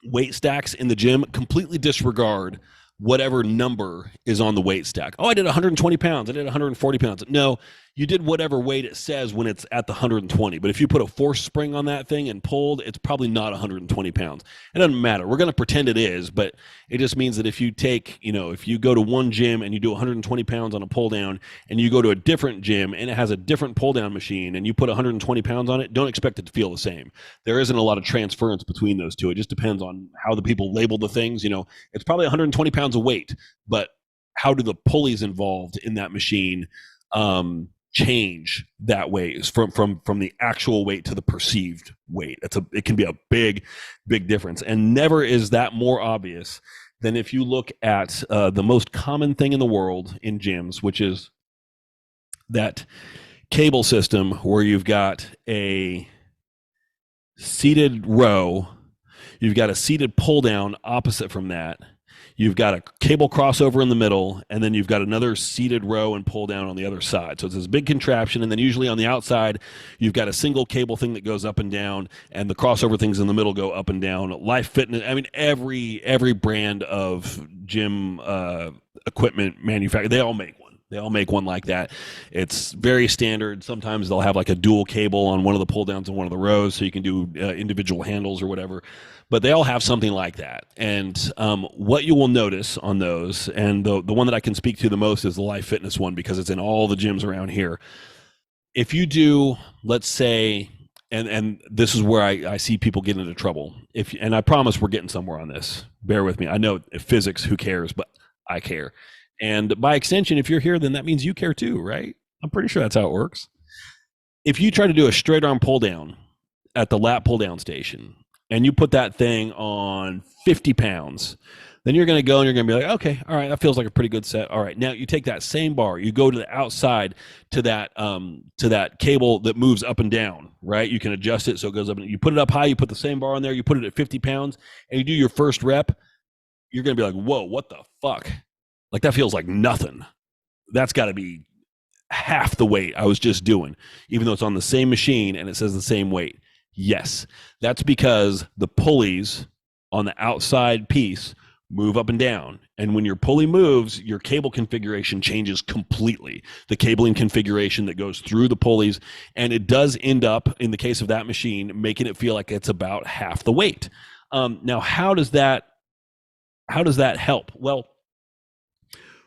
weight stacks in the gym, completely disregard whatever number is on the weight stack. Oh, I did 120 pounds. I did 140 pounds. No, you did whatever weight it says when it's at the 120. But if you put a force spring on that thing and pulled, it's probably not 120 pounds. It doesn't matter. We're going to pretend it is, but it just means that if you take, if you go to one gym and you do 120 pounds on a pull down, and you go to a different gym and it has a different pull down machine and you put 120 pounds on it, don't expect it to feel the same. There isn't a lot of transference between those two. It just depends on how the people label the things. It's probably 120 pounds of weight, but how do the pulleys involved in that machine change that weight from the actual weight to the perceived weight. It can be a big difference, and never is that more obvious than if you look at the most common thing in the world in gyms, which is that cable system where you've got a seated row, you've got a seated pull down opposite from that, you've got a cable crossover in the middle, and then you've got another seated row and pull down on the other side. So it's this big contraption, and then usually on the outside, you've got a single cable thing that goes up and down, and the crossover things in the middle go up and down. Life Fitness, I mean, every brand of gym equipment manufacturer, they all make one. They all make one like that. It's very standard. Sometimes they'll have like a dual cable on one of the pull downs and one of the rows, so you can do individual handles or whatever. But they all have something like that. And what you will notice on those, and the one that I can speak to the most is the Life Fitness one, because it's in all the gyms around here. If you do, let's say, and this is where I see people get into trouble. And I promise we're getting somewhere on this. Bear with me. I know physics, who cares, but I care. And by extension, if you're here, then that means you care too, right? I'm pretty sure that's how it works. If you try to do a straight arm pull down at the lat pull down station, and you put that thing on 50 pounds, then you're going to go and you're going to be like, okay, all right, that feels like a pretty good set. All right, now you take that same bar, you go to the outside to that cable that moves up and down, right? You can adjust it so it goes up, and you put it up high, you put the same bar on there, you put it at 50 pounds, and you do your first rep, you're going to be like, whoa, what the fuck? Like, that feels like nothing. That's got to be half the weight I was just doing, even though it's on the same machine and it says the same weight. Yes, that's because the pulleys on the outside piece move up and down. And when your pulley moves, your cable configuration changes completely. The cabling configuration that goes through the pulleys, and it does end up, in the case of that machine, making it feel like it's about half the weight. Now, how does that help? Well,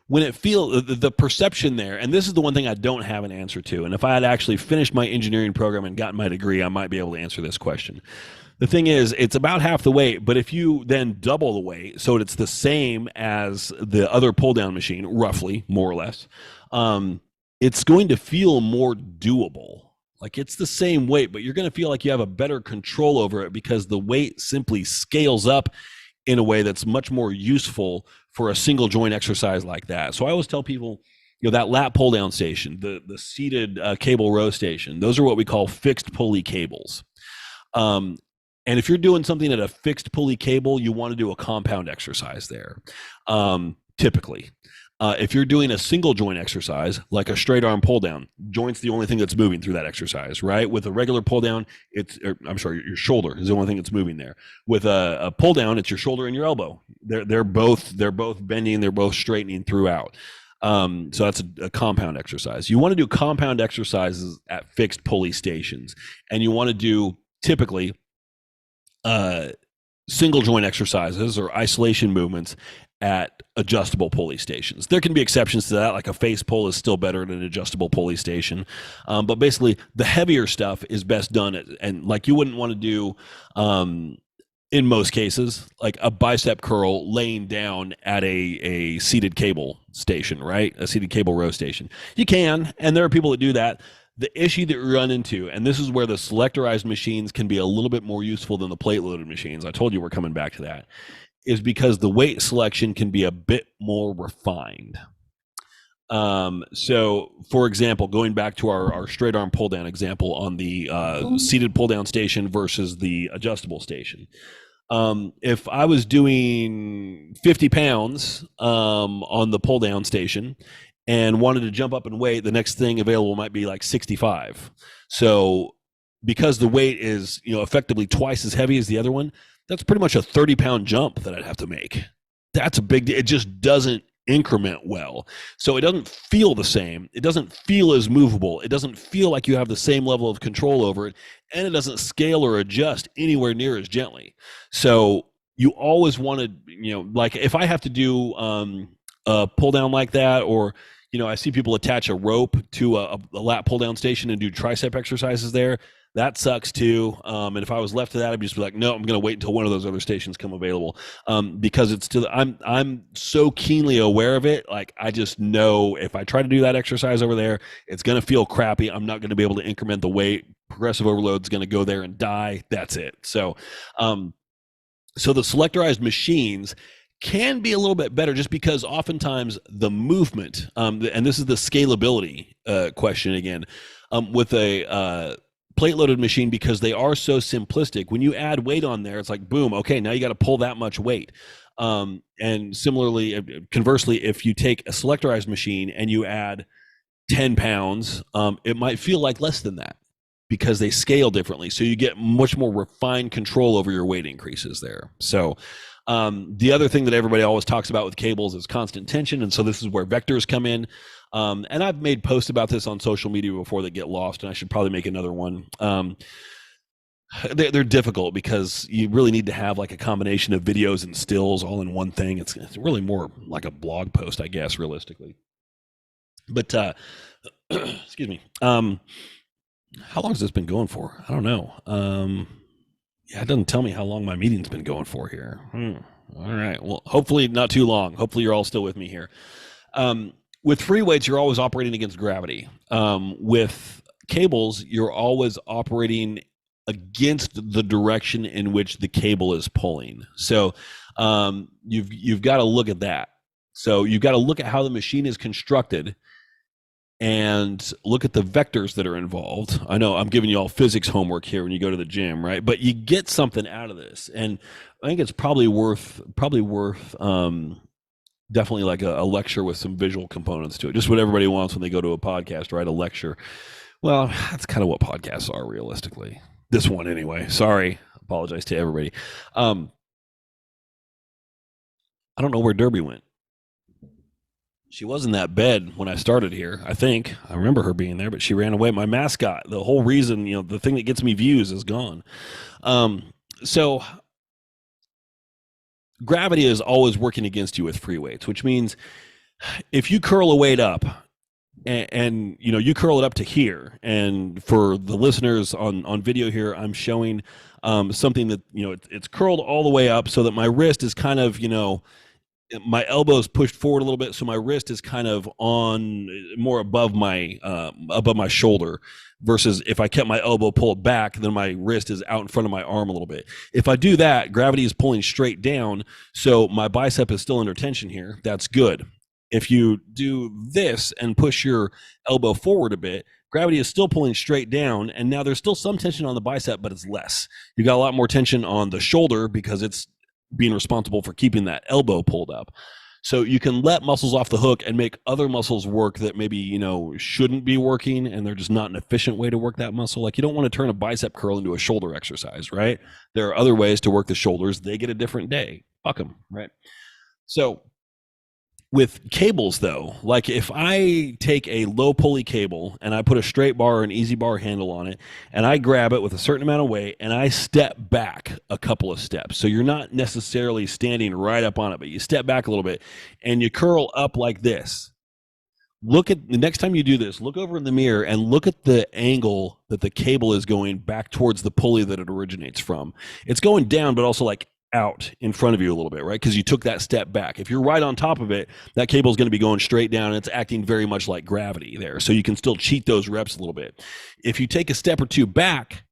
when it feels the perception there, and this is the one thing I don't have an answer to, and if I had actually finished my engineering program and gotten my degree, I might be able to answer this question. The thing is, it's about half the weight, but if you then double the weight, so it's the same as the other pull down machine, roughly, more or less, it's going to feel more doable. Like, it's the same weight, but you're going to feel like you have a better control over it because the weight simply scales up in a way that's much more useful for a single joint exercise like that. So I always tell people, that lat pull down station, the seated cable row station, those are what we call fixed pulley cables. And if you're doing something at a fixed pulley cable, you want to do a compound exercise there, typically. If you're doing a single joint exercise, like a straight arm pull down, joint's the only thing that's moving through that exercise, right? With a regular pull down, your shoulder is the only thing that's moving there. With a pull down, it's your shoulder and your elbow. They're both bending, they're both straightening throughout. So that's a compound exercise. You want to do compound exercises at fixed pulley stations, and you want to do typically single joint exercises or isolation movements at adjustable pulley stations. There can be exceptions to that, like a face pull is still better than an adjustable pulley station. But basically, the heavier stuff is best done and like you wouldn't want to do, in most cases, like a bicep curl laying down at a seated cable station, right? A seated cable row station. You can, and there are people that do that. The issue that we run into, and this is where the selectorized machines can be a little bit more useful than the plate-loaded machines, I told you we're coming back to that, is because the weight selection can be a bit more refined. So, for example, going back to our straight arm pull down example on the seated pull down station versus the adjustable station. If I was doing 50 pounds on the pull down station and wanted to jump up in weight, the next thing available might be like 65. So because the weight is, effectively twice as heavy as the other one, that's pretty much a 30-pound jump that I'd have to make. That's a big deal. It just doesn't increment well. So it doesn't feel the same. It doesn't feel as movable. It doesn't feel like you have the same level of control over it, and it doesn't scale or adjust anywhere near as gently. So you always want to, like if I have to do a pull down like that, or I see people attach a rope to a lat pull down station and do tricep exercises there. That sucks too. And if I was left to that, I'd just be like, no, I'm going to wait until one of those other stations come available. Because it's still, I'm so keenly aware of it. Like, I just know if I try to do that exercise over there, it's going to feel crappy. I'm not going to be able to increment the weight. Progressive overload is going to go there and die. That's it. So, so the selectorized machines can be a little bit better just because oftentimes the movement, and this is the scalability question again, with a plate loaded machine, because they are so simplistic. When you add weight on there, it's like, boom, okay, now you got to pull that much weight. And similarly, conversely, if you take a selectorized machine and you add 10 pounds, it might feel like less than that because they scale differently. So you get much more refined control over your weight increases there. So the other thing that everybody always talks about with cables is constant tension. And so this is where vectors come in. And I've made posts about this on social media before that get lost, and I should probably make another one. They're difficult because you really need to have like a combination of videos and stills all in one thing. It's really more like a blog post, I guess, realistically. But excuse me. How long has this been going for? I don't know. Yeah, it doesn't tell me how long my meeting's been going for here. All right. Well, hopefully not too long. Hopefully you're all still with me here. With free weights, you're always operating against gravity. With cables, you're always operating against the direction in which the cable is pulling. So you've got to look at that. So you've got to look at how the machine is constructed and look at the vectors that are involved. I know I'm giving you all physics homework here when you go to the gym, right? But you get something out of this, and I think it's probably worth definitely like a lecture with some visual components to it. Just what everybody wants when they go to a podcast, right? A lecture. Well, that's kind of what podcasts are, realistically. This one, anyway. Sorry, apologize to everybody. I don't know where Derby went. She was in that bed when I started here, I think. I remember her being there, but she ran away. My mascot, the whole reason, the thing that gets me views is gone. So gravity is always working against you with free weights, which means if you curl a weight up and you curl it up to here, and for the listeners on video here, I'm showing something that, it's curled all the way up so that my wrist is kind of, my elbow is pushed forward a little bit, so my wrist is kind of on more above my shoulder, versus if I kept my elbow pulled back, then my wrist is out in front of my arm a little bit. If I do that, gravity is pulling straight down, so my bicep is still under tension here. That's good. If you do this and push your elbow forward a bit, gravity is still pulling straight down, and now there's still some tension on the bicep, but it's less. You got a lot more tension on the shoulder because it's being responsible for keeping that elbow pulled up. So you can let muscles off the hook and make other muscles work that maybe, shouldn't be working, and they're just not an efficient way to work that muscle. Like, you don't want to turn a bicep curl into a shoulder exercise, right? There are other ways to work the shoulders. They get a different day. Fuck them, right? So with cables, though, like if I take a low pulley cable and I put a straight bar or an easy bar handle on it, and I grab it with a certain amount of weight and I step back a couple of steps. So you're not necessarily standing right up on it, but you step back a little bit and you curl up like this. Look at the next time you do this, look over in the mirror and look at the angle that the cable is going back towards the pulley that it originates from. It's going down, but also like out in front of you a little bit, right? Because you took that step back. If you're right on top of it, that cable is going to be going straight down, and it's acting very much like gravity there. So you can still cheat those reps a little bit. If you take a step or two back,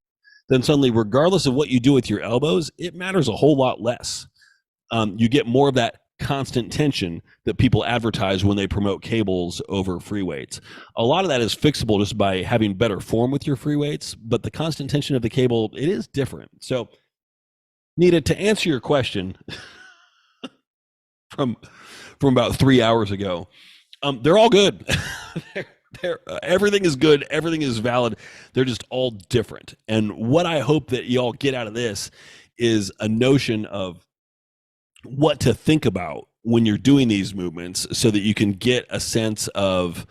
then suddenly, regardless of what you do with your elbows, it matters a whole lot less. You get more of that constant tension that people advertise when they promote cables over free weights. A lot of that is fixable just by having better form with your free weights, but the constant tension of the cable, it is different. So Nita, to answer your question from about 3 hours ago, they're all good. Everything is good. Everything is valid. They're just all different. And what I hope that y'all get out of this is a notion of what to think about when you're doing these movements, so that you can get a sense of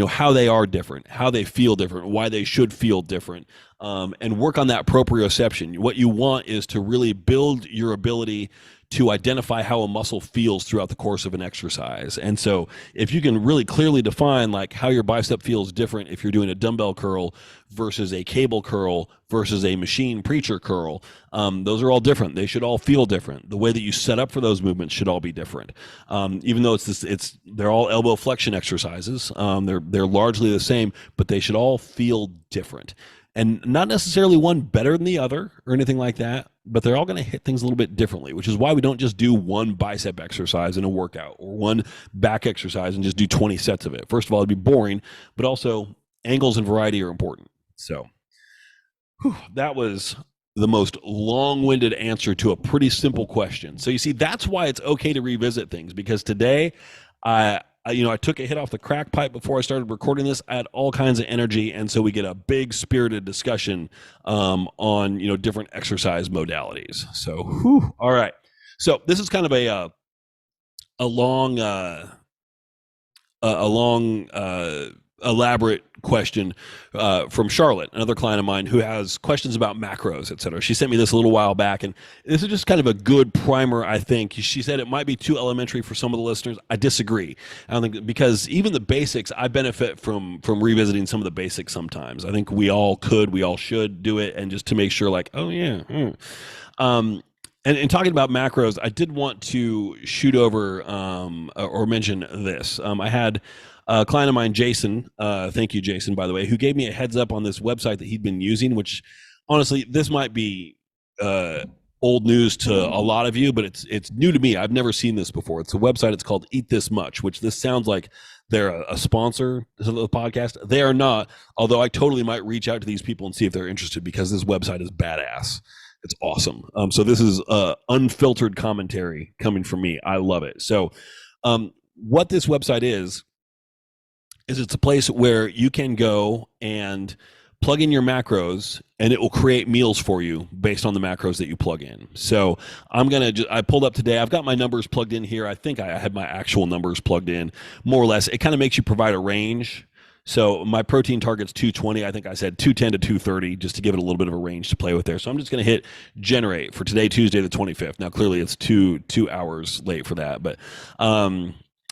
how they are different, how they feel different, why they should feel different, and work on that proprioception. What you want is to really build your ability to identify how a muscle feels throughout the course of an exercise. And so if you can really clearly define like how your bicep feels different if you're doing a dumbbell curl versus a cable curl versus a machine preacher curl, those are all different. They should all feel different. The way that you set up for those movements should all be different. Even though they're all elbow flexion exercises. They're largely the same, but they should all feel different. And not necessarily one better than the other or anything like that, but they're all going to hit things a little bit differently, which is why we don't just do one bicep exercise in a workout or one back exercise and just do 20 sets of it. First of all, it'd be boring, but also angles and variety are important. So that was the most long-winded answer to a pretty simple question. So you see, that's why it's okay to revisit things, because today I took a hit off the crack pipe before I started recording this. I had all kinds of energy, and so we get a big spirited discussion on different exercise modalities. So, all right. So this is kind of a long elaborate question from Charlotte, another client of mine who has questions about macros, etc. She sent me this a little while back, and this is just kind of a good primer, I think. She said it might be too elementary for some of the listeners. I disagree. I don't think, because even the basics, I benefit from revisiting some of the basics sometimes. I think we all should do it, and just to make sure, like, oh yeah. And talking about macros, I did want to shoot over or mention this. I had a client of mine, Jason, thank you, Jason, by the way, who gave me a heads up on this website that he'd been using, which honestly, this might be old news to a lot of you, but it's new to me. I've never seen this before. It's a website. It's called Eat This Much, which this sounds like they're a sponsor of the podcast. They are not, although I totally might reach out to these people and see if they're interested, because this website is badass. It's awesome. So this is unfiltered commentary coming from me. I love it. So what this website is it's a place where you can go and plug in your macros, and it will create meals for you based on the macros that you plug in. So I pulled up today. I've got my numbers plugged in here. I think I had my actual numbers plugged in, more or less. It kind of makes you provide a range. So my protein target's 220. I think I said 210 to 230, just to give it a little bit of a range to play with there. So I'm just going to hit generate for today, Tuesday the 25th. Now, clearly it's two hours late for that, but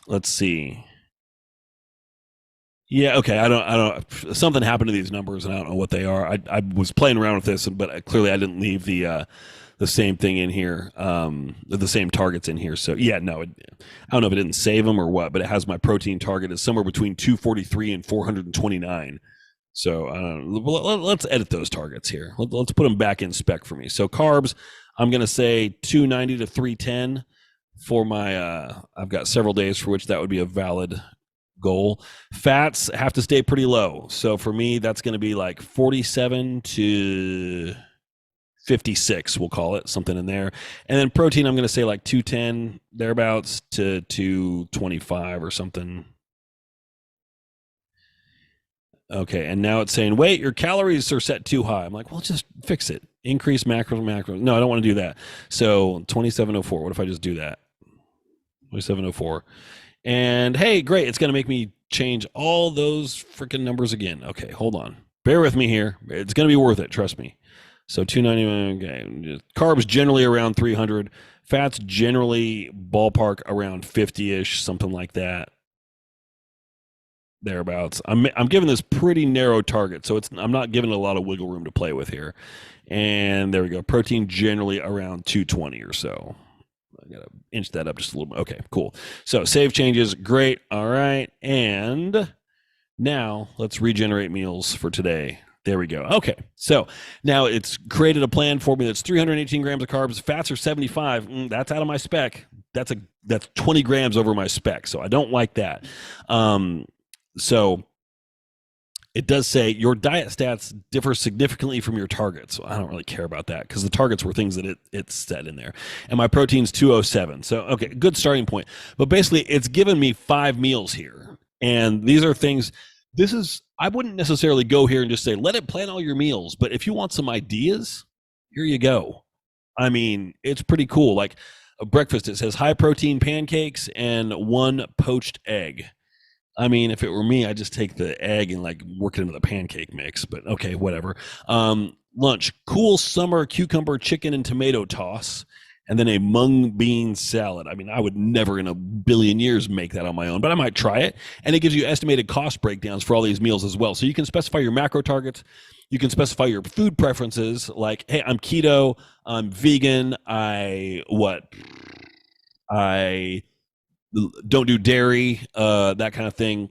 let's see. Yeah, okay. I don't. Something happened to these numbers, and I don't know what they are. I was playing around with this, but clearly I didn't leave the same thing in here, the same targets in here. So yeah, no, I don't know if it didn't save them or what, but it has my protein target is somewhere between 243 and 429. So let's edit those targets here. Let's put them back in spec for me. So carbs, I'm gonna say 290 to 310 for my. I've got several days for which that would be a valid goal. Fats have to stay pretty low. So for me, that's going to be like 47 to 56, we'll call it, something in there. And then protein, I'm going to say like 210 thereabouts to 225 or something. Okay, and now it's saying, wait, your calories are set too high. I'm like, well, just fix it. Increase macros. No, I don't want to do that. So 2704. What if I just do that? 2704. And hey, great, it's going to make me change all those freaking numbers again. Okay, hold on. Bear with me here. It's going to be worth it, trust me. So 291, okay. Carbs generally around 300. Fats generally ballpark around 50-ish, something like that. Thereabouts. I'm giving this pretty narrow target, so I'm not giving it a lot of wiggle room to play with here. And there we go. Protein generally around 220 or so. I gotta inch that up just a little bit. Okay, cool. So save changes, great. All right, and now let's regenerate meals for today. There we go. Okay, so now it's created a plan for me that's 318 grams of carbs. Fats are 75. That's out of my spec. That's 20 grams over my spec, so I don't like that. So it does say your diet stats differ significantly from your targets. So I don't really care about that because the targets were things that it set in there. And my protein's 207. So, okay, good starting point. But basically, it's given me 5 meals here. And these are things, I wouldn't necessarily go here and just say, let it plan all your meals. But if you want some ideas, here you go. I mean, it's pretty cool. Like a breakfast, it says high protein pancakes and 1 poached egg. I mean, if it were me, I'd just take the egg and like work it into the pancake mix, but okay, whatever. Lunch, cool summer cucumber, chicken, and tomato toss. and then a mung bean salad. I mean, I would never in a billion years make that on my own, but I might try it. And it gives you estimated cost breakdowns for all these meals as well. So you can specify your macro targets. You can specify your food preferences, like, hey, I'm keto, I'm vegan, I don't do dairy, that kind of thing.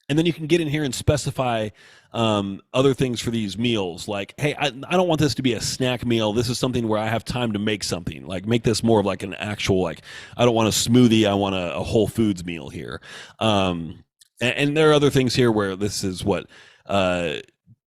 And then you can get in here and specify other things for these meals, like, hey, I don't want this to be a snack meal. This is something where I have time to make something. Like, make this more of like an actual, like, I don't want a smoothie, I want a Whole Foods meal here. And there are other things here where this is what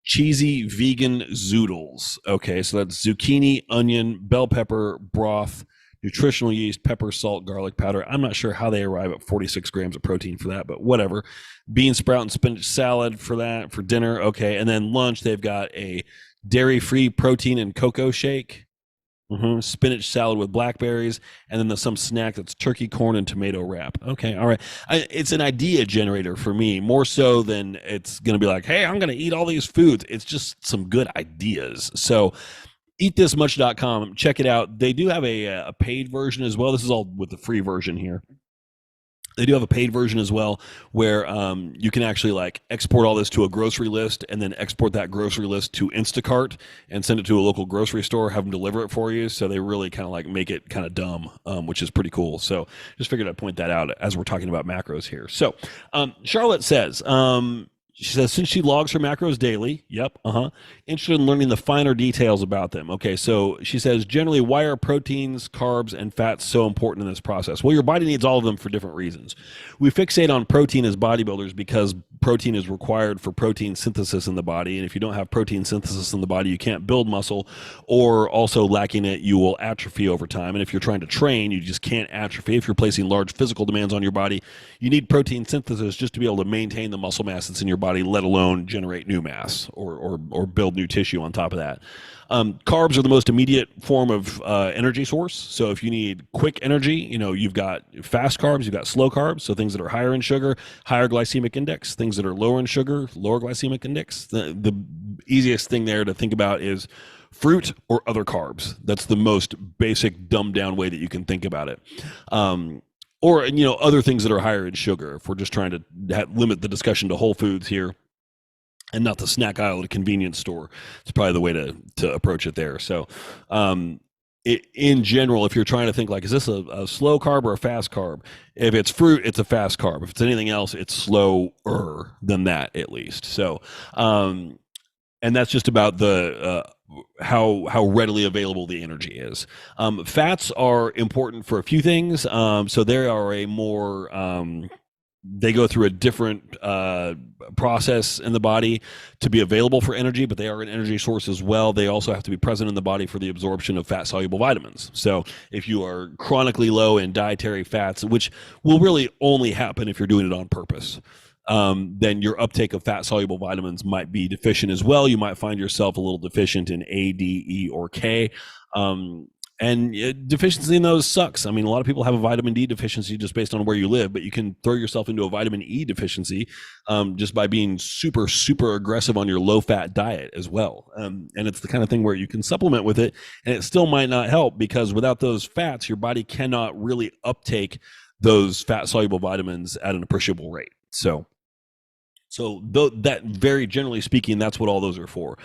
cheesy vegan zoodles. Okay, so that's zucchini, onion, bell pepper, broth, nutritional yeast, pepper, salt, garlic powder. I'm not sure how they arrive at 46 grams of protein for that, but whatever. Bean sprout and spinach salad for that for dinner. Okay, and then lunch they've got a dairy-free protein and cocoa shake. Spinach salad with blackberries, and then there's some snack that's turkey, corn, and tomato wrap. Okay, all right. It's an idea generator for me, more so than it's going to be like, hey, I'm going to eat all these foods. It's just some good ideas. So eatthismuch.com, check it out. They do have a paid version as well. This is all with the free version here. They do have a paid version as well, where you can actually like export all this to a grocery list, and then export that grocery list to Instacart and send it to a local grocery store, have them deliver it for you. So they really kind of like make it kind of dumb, which is pretty cool. So just figured I'd point that out as we're talking about macros here. So Charlotte says, she says, since she logs her macros daily, interested in learning the finer details about them. Okay, so she says, generally, why are proteins, carbs, and fats so important in this process? Well, your body needs all of them for different reasons. We fixate on protein as bodybuilders because protein is required for protein synthesis in the body, and if you don't have protein synthesis in the body, you can't build muscle, or also lacking it, you will atrophy over time. And if you're trying to train, you just can't atrophy. If you're placing large physical demands on your body, you need protein synthesis just to be able to maintain the muscle mass that's in your body, let alone generate new mass or build new tissue on top of that. Carbs are the most immediate form of energy source. So if you need quick energy, you've got fast carbs, you've got slow carbs, so things that are higher in sugar, higher glycemic index, things that are lower in sugar, lower glycemic index. The easiest thing there to think about is fruit or other carbs. That's the most basic, dumbed down way that you can think about it. Or other things that are higher in sugar, if we're just trying to limit the discussion to Whole Foods here and not the snack aisle at a convenience store. It's probably the way to approach it there. So in general, if you're trying to think like, is this a slow carb or a fast carb? If it's fruit, it's a fast carb. If it's anything else, it's slower than that, at least. So and that's just about the how readily available the energy is. Fats are important for a few things. So they are a more they go through a different process in the body to be available for energy, but they are an energy source as well. They also have to be present in the body for the absorption of fat-soluble vitamins. So if you are chronically low in dietary fats, which will really only happen if you're doing it on purpose, then your uptake of fat-soluble vitamins might be deficient as well. You might find yourself a little deficient in A, D, E, or K. And deficiency in those sucks. I mean, a lot of people have a vitamin D deficiency just based on where you live, but you can throw yourself into a vitamin E deficiency just by being super, super aggressive on your low-fat diet as well. And it's the kind of thing where you can supplement with it, and it still might not help, because without those fats, your body cannot really uptake those fat-soluble vitamins at an appreciable rate. So that, very generally speaking, that's what all those are for.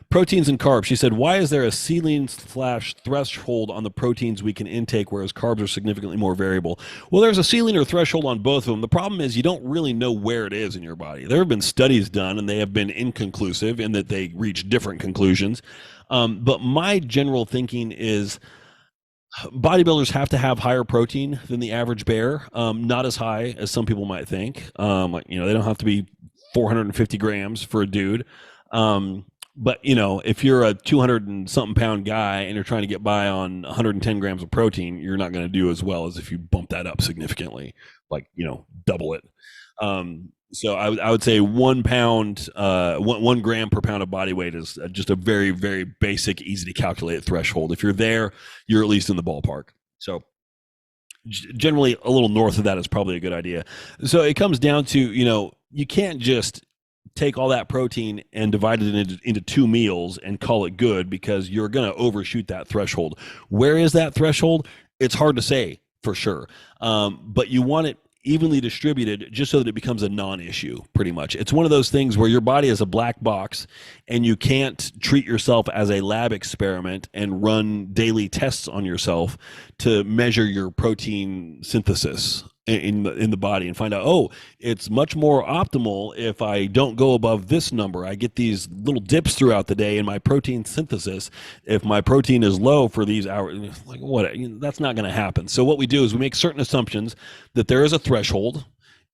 Proteins and carbs. She said, why is there a ceiling/threshold on the proteins we can intake, whereas carbs are significantly more variable? Well, there's a ceiling or threshold on both of them. The problem is you don't really know where it is in your body. There have been studies done, and they have been inconclusive in that they reach different conclusions. But my general thinking is bodybuilders have to have higher protein than the average bear, not as high as some people might think. They don't have to be 450 grams for a dude. But if you're a 200 and something pound guy and you're trying to get by on 110 grams of protein, you're not going to do as well as if you bump that up significantly, like, double it. So I would say 1 pound, 1 gram per pound of body weight is just a very, very basic, easy to calculate threshold. If you're there, you're at least in the ballpark. So generally a little north of that is probably a good idea. So it comes down to, you can't just take all that protein and divide it into 2 meals and call it good, because you're going to overshoot that threshold. Where is that threshold? It's hard to say for sure. But you want it evenly distributed just so that it becomes a non-issue. Pretty much, it's one of those things where your body is a black box and you can't treat yourself as a lab experiment and run daily tests on yourself to measure your protein synthesis in the body and find out, oh, it's much more optimal if I don't go above this number. I get these little dips throughout the day in my protein synthesis. If my protein is low for these hours, like what, that's not going to happen. So what we do is we make certain assumptions that there is a threshold.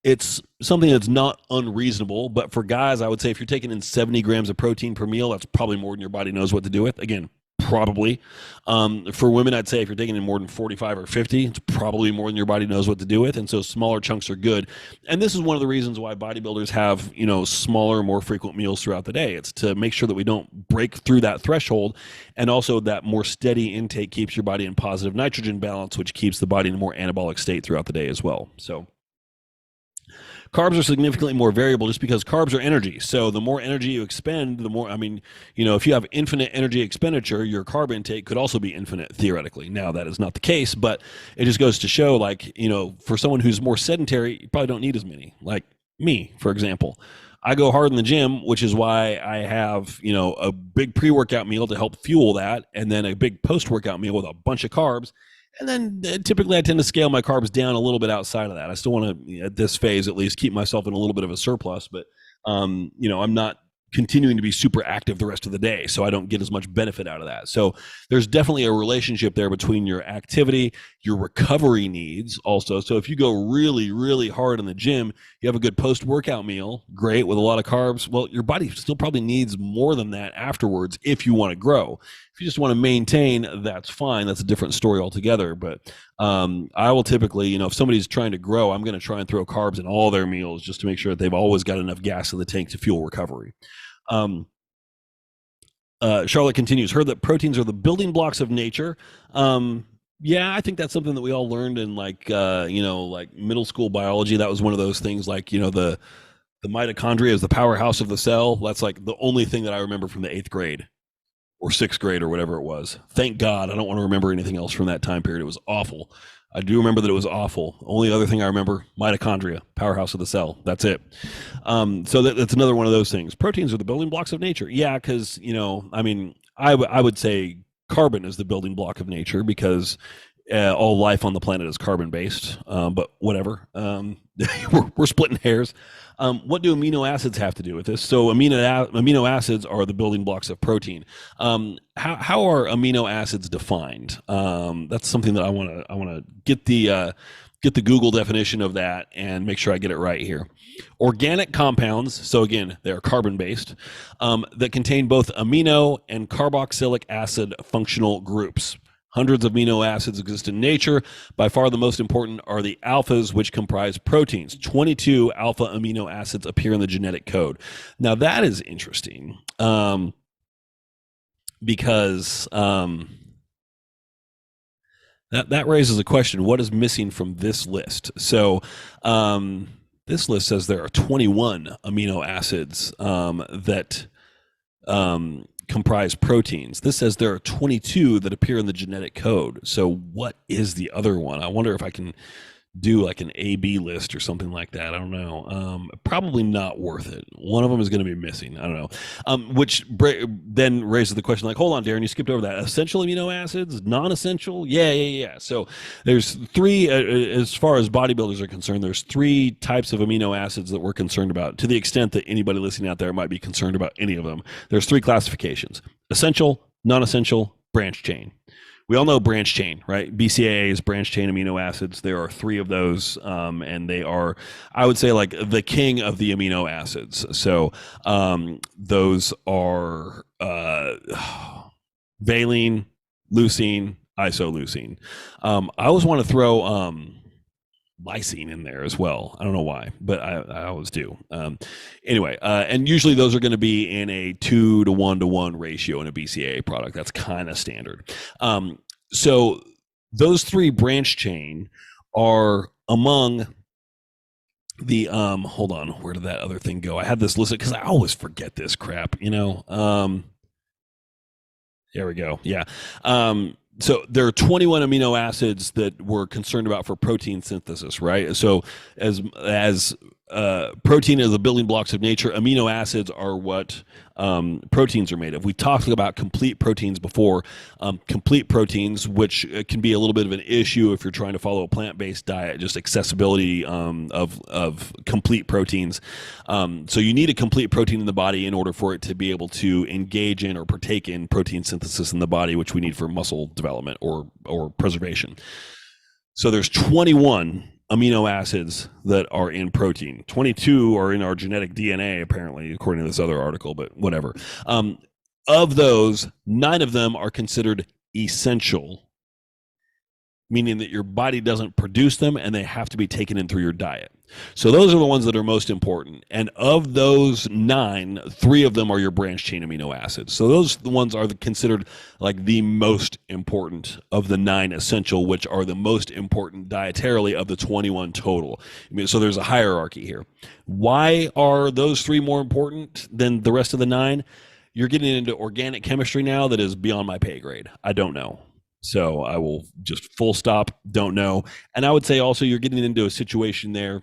It's something that's not unreasonable, but for guys, I would say if you're taking in 70 grams of protein per meal, that's probably more than your body knows what to do with. Again, probably. For women, I'd say if you're taking in more than 45 or 50, it's probably more than your body knows what to do with. And so smaller chunks are good. And this is one of the reasons why bodybuilders have, smaller, more frequent meals throughout the day. It's to make sure that we don't break through that threshold. And also that more steady intake keeps your body in positive nitrogen balance, which keeps the body in a more anabolic state throughout the day as well. So carbs are significantly more variable just because carbs are energy. So the more energy you expend, the more, if you have infinite energy expenditure, your carb intake could also be infinite theoretically. Now that is not the case, but it just goes to show, like, for someone who's more sedentary, you probably don't need as many. Like me, for example. I go hard in the gym, which is why I have, a big pre-workout meal to help fuel that, and then a big post-workout meal with a bunch of carbs. And then typically I tend to scale my carbs down a little bit outside of that. I still want to, at this phase at least, keep myself in a little bit of a surplus, but I'm not continuing to be super active the rest of the day, so I don't get as much benefit out of that. So there's definitely a relationship there between your activity, your recovery needs also. So if you go really, really hard in the gym, you have a good post-workout meal, great, with a lot of carbs, well, your body still probably needs more than that afterwards if you want to grow. If you just want to maintain, that's fine. That's a different story altogether. But I will typically, if somebody's trying to grow, I'm going to try and throw carbs in all their meals just to make sure that they've always got enough gas in the tank to fuel recovery. Charlotte continues, heard that proteins are the building blocks of nature. Yeah, I think that's something that we all learned in like middle school biology. That was one of those things, like, the mitochondria is the powerhouse of the cell. That's like the only thing that I remember from the 8th grade or 6th grade or whatever it was. Thank God I don't want to remember anything else from that time period. It was awful. I do remember that it was awful. Only other thing I remember, mitochondria, powerhouse of the cell. That's it. So that's another one of those things. Proteins are the building blocks of nature. Yeah, because, I would say carbon is the building block of nature, because all life on the planet is carbon-based, but whatever. We're splitting hairs. What do amino acids have to do with this? So amino acids are the building blocks of protein. How are amino acids defined? That's something that I want to get the Google definition of that and make sure I get it right here. Organic compounds, so again, they're carbon-based, that contain both amino and carboxylic acid functional groups. Hundreds of amino acids exist in nature. By far the most important are the alphas, which comprise proteins. 22 alpha amino acids appear in the genetic code. Now that is interesting, because that raises a question. What is missing from this list? So this list says there are 21 amino acids that comprise proteins. This says there are 22 that appear in the genetic code. So what is the other one? I wonder if I can do like an A/B list or something like that. I don't know. Probably not worth it. One of them is going to be missing. I don't know. Which then raises the question, like, hold on, Darren, you skipped over that. Essential amino acids, non-essential? Yeah. So there's three, as far as bodybuilders are concerned, there's 3 types of amino acids that we're concerned about. To the extent that anybody listening out there might be concerned about any of them, there's 3 classifications: essential, non-essential, branch chain. We all know branch chain, right? BCAA is branch chain amino acids. There are 3 of those, and they are, I would say, like the king of the amino acids. So those are valine, leucine, isoleucine. I always want to throw lysine in there as well. I don't know why, but I always do. Anyway, and usually those are going to be in a 2 to 1 to 1 ratio in a BCAA product. That's kind of standard. So those 3 branch chain are among Hold on, where did that other thing go? I had this listed because I always forget this crap, there we go. Yeah. So there are 21 amino acids that we're concerned about for protein synthesis, right? So as protein is the building blocks of nature, amino acids are what proteins are made of. We talked about complete proteins before. Complete proteins, which can be a little bit of an issue if you're trying to follow a plant-based diet, just accessibility of complete proteins. So you need a complete protein in the body in order for it to be able to engage in or partake in protein synthesis in the body, which we need for muscle development or preservation. So there's 21 amino acids that are in protein. 22 are in our genetic DNA, apparently, according to this other article, but whatever. Of those, 9 of them are considered essential, meaning that your body doesn't produce them and they have to be taken in through your diet. So those are the ones that are most important. And of those 9, 3 of them are your branch chain amino acids. So those the ones are considered like the most important of the 9 essential, which are the most important dietarily of the 21 total. So there's a hierarchy here. Why are those 3 more important than the rest of the 9? You're getting into organic chemistry now that is beyond my pay grade. I don't know. So I will just full stop, don't know. And I would say also you're getting into a situation there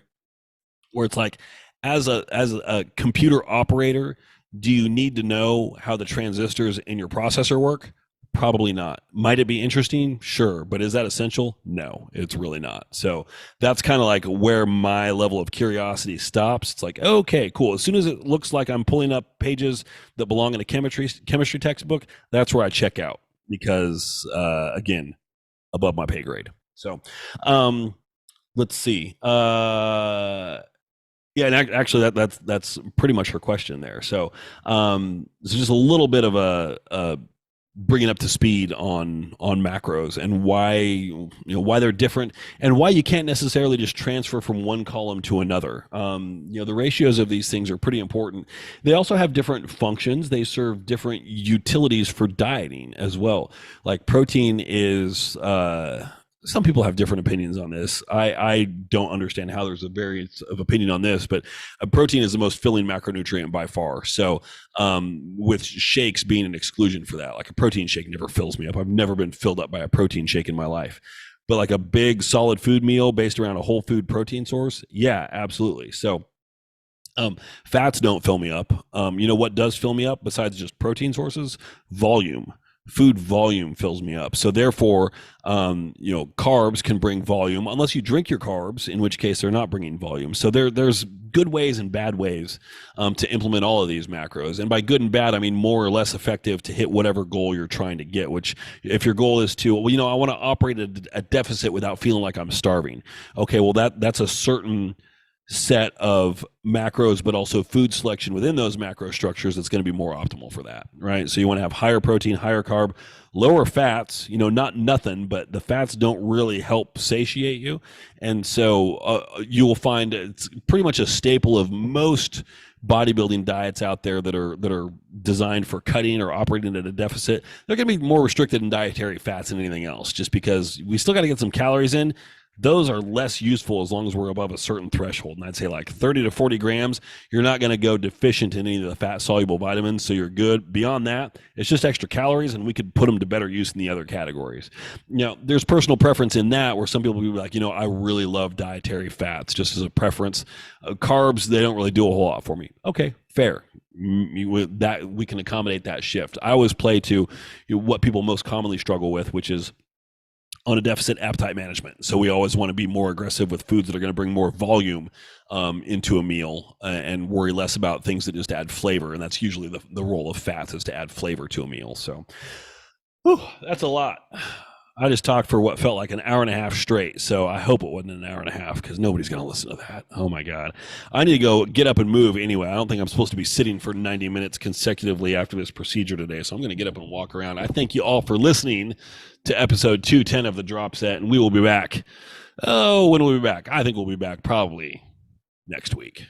where it's like, as a computer operator, do you need to know how the transistors in your processor work? Probably not. Might it be interesting? Sure. But is that essential? No, it's really not. So that's kind of like where my level of curiosity stops. It's like, okay, cool. As soon as it looks like I'm pulling up pages that belong in a chemistry textbook, that's where I check out. Because again, above my pay grade. So let's see. Yeah, and actually that's pretty much her question there. So just a little bit of a bringing up to speed on macros and why they're different and why you can't necessarily just transfer from one column to another. The ratios of these things are pretty important. They also have different functions. They serve different utilities for dieting as well. Like protein is some people have different opinions on this. I don't understand how there's a variance of opinion on this, but a protein is the most filling macronutrient by far. So with shakes being an exclusion for that, like a protein shake never fills me up. I've never been filled up by a protein shake in my life. But like a big solid food meal based around a whole food protein source, yeah, absolutely. So fats don't fill me up. What does fill me up besides just protein sources? Volume. Food volume fills me up. So therefore, carbs can bring volume unless you drink your carbs, in which case they're not bringing volume. So there's good ways and bad ways to implement all of these macros. And by good and bad, I mean more or less effective to hit whatever goal you're trying to get, which if your goal is to, I want to operate a deficit without feeling like I'm starving. Okay, well, that's a certain set of macros, but also food selection within those macro structures that's going to be more optimal for that, right? So you want to have higher protein, higher carb, lower fats, not nothing, but the fats don't really help satiate you. And so you will find it's pretty much a staple of most bodybuilding diets out there that are designed for cutting or operating at a deficit. They're going to be more restricted in dietary fats than anything else, just because we still got to get some calories in. Those are less useful as long as we're above a certain threshold. And I'd say like 30 to 40 grams, you're not going to go deficient in any of the fat-soluble vitamins, so you're good. Beyond that, it's just extra calories, and we could put them to better use in the other categories. There's personal preference in that, where some people will be like, I really love dietary fats just as a preference. Carbs, they don't really do a whole lot for me. Okay, fair. That we can accommodate that shift. I always play to what people most commonly struggle with, which is on a deficit appetite management. So we always want to be more aggressive with foods that are going to bring more volume into a meal and worry less about things that just add flavor. And that's usually the role of fats, is to add flavor to a meal. So that's a lot. I just talked for what felt like an hour and a half straight. So I hope it wasn't an hour and a half, because nobody's going to listen to that. Oh my God. I need to go get up and move anyway. I don't think I'm supposed to be sitting for 90 minutes consecutively after this procedure today. So I'm going to get up and walk around. I thank you all for listening to episode 210 of The Drop Set, and we will be back. Oh, when will we be back? I think we'll be back probably next week.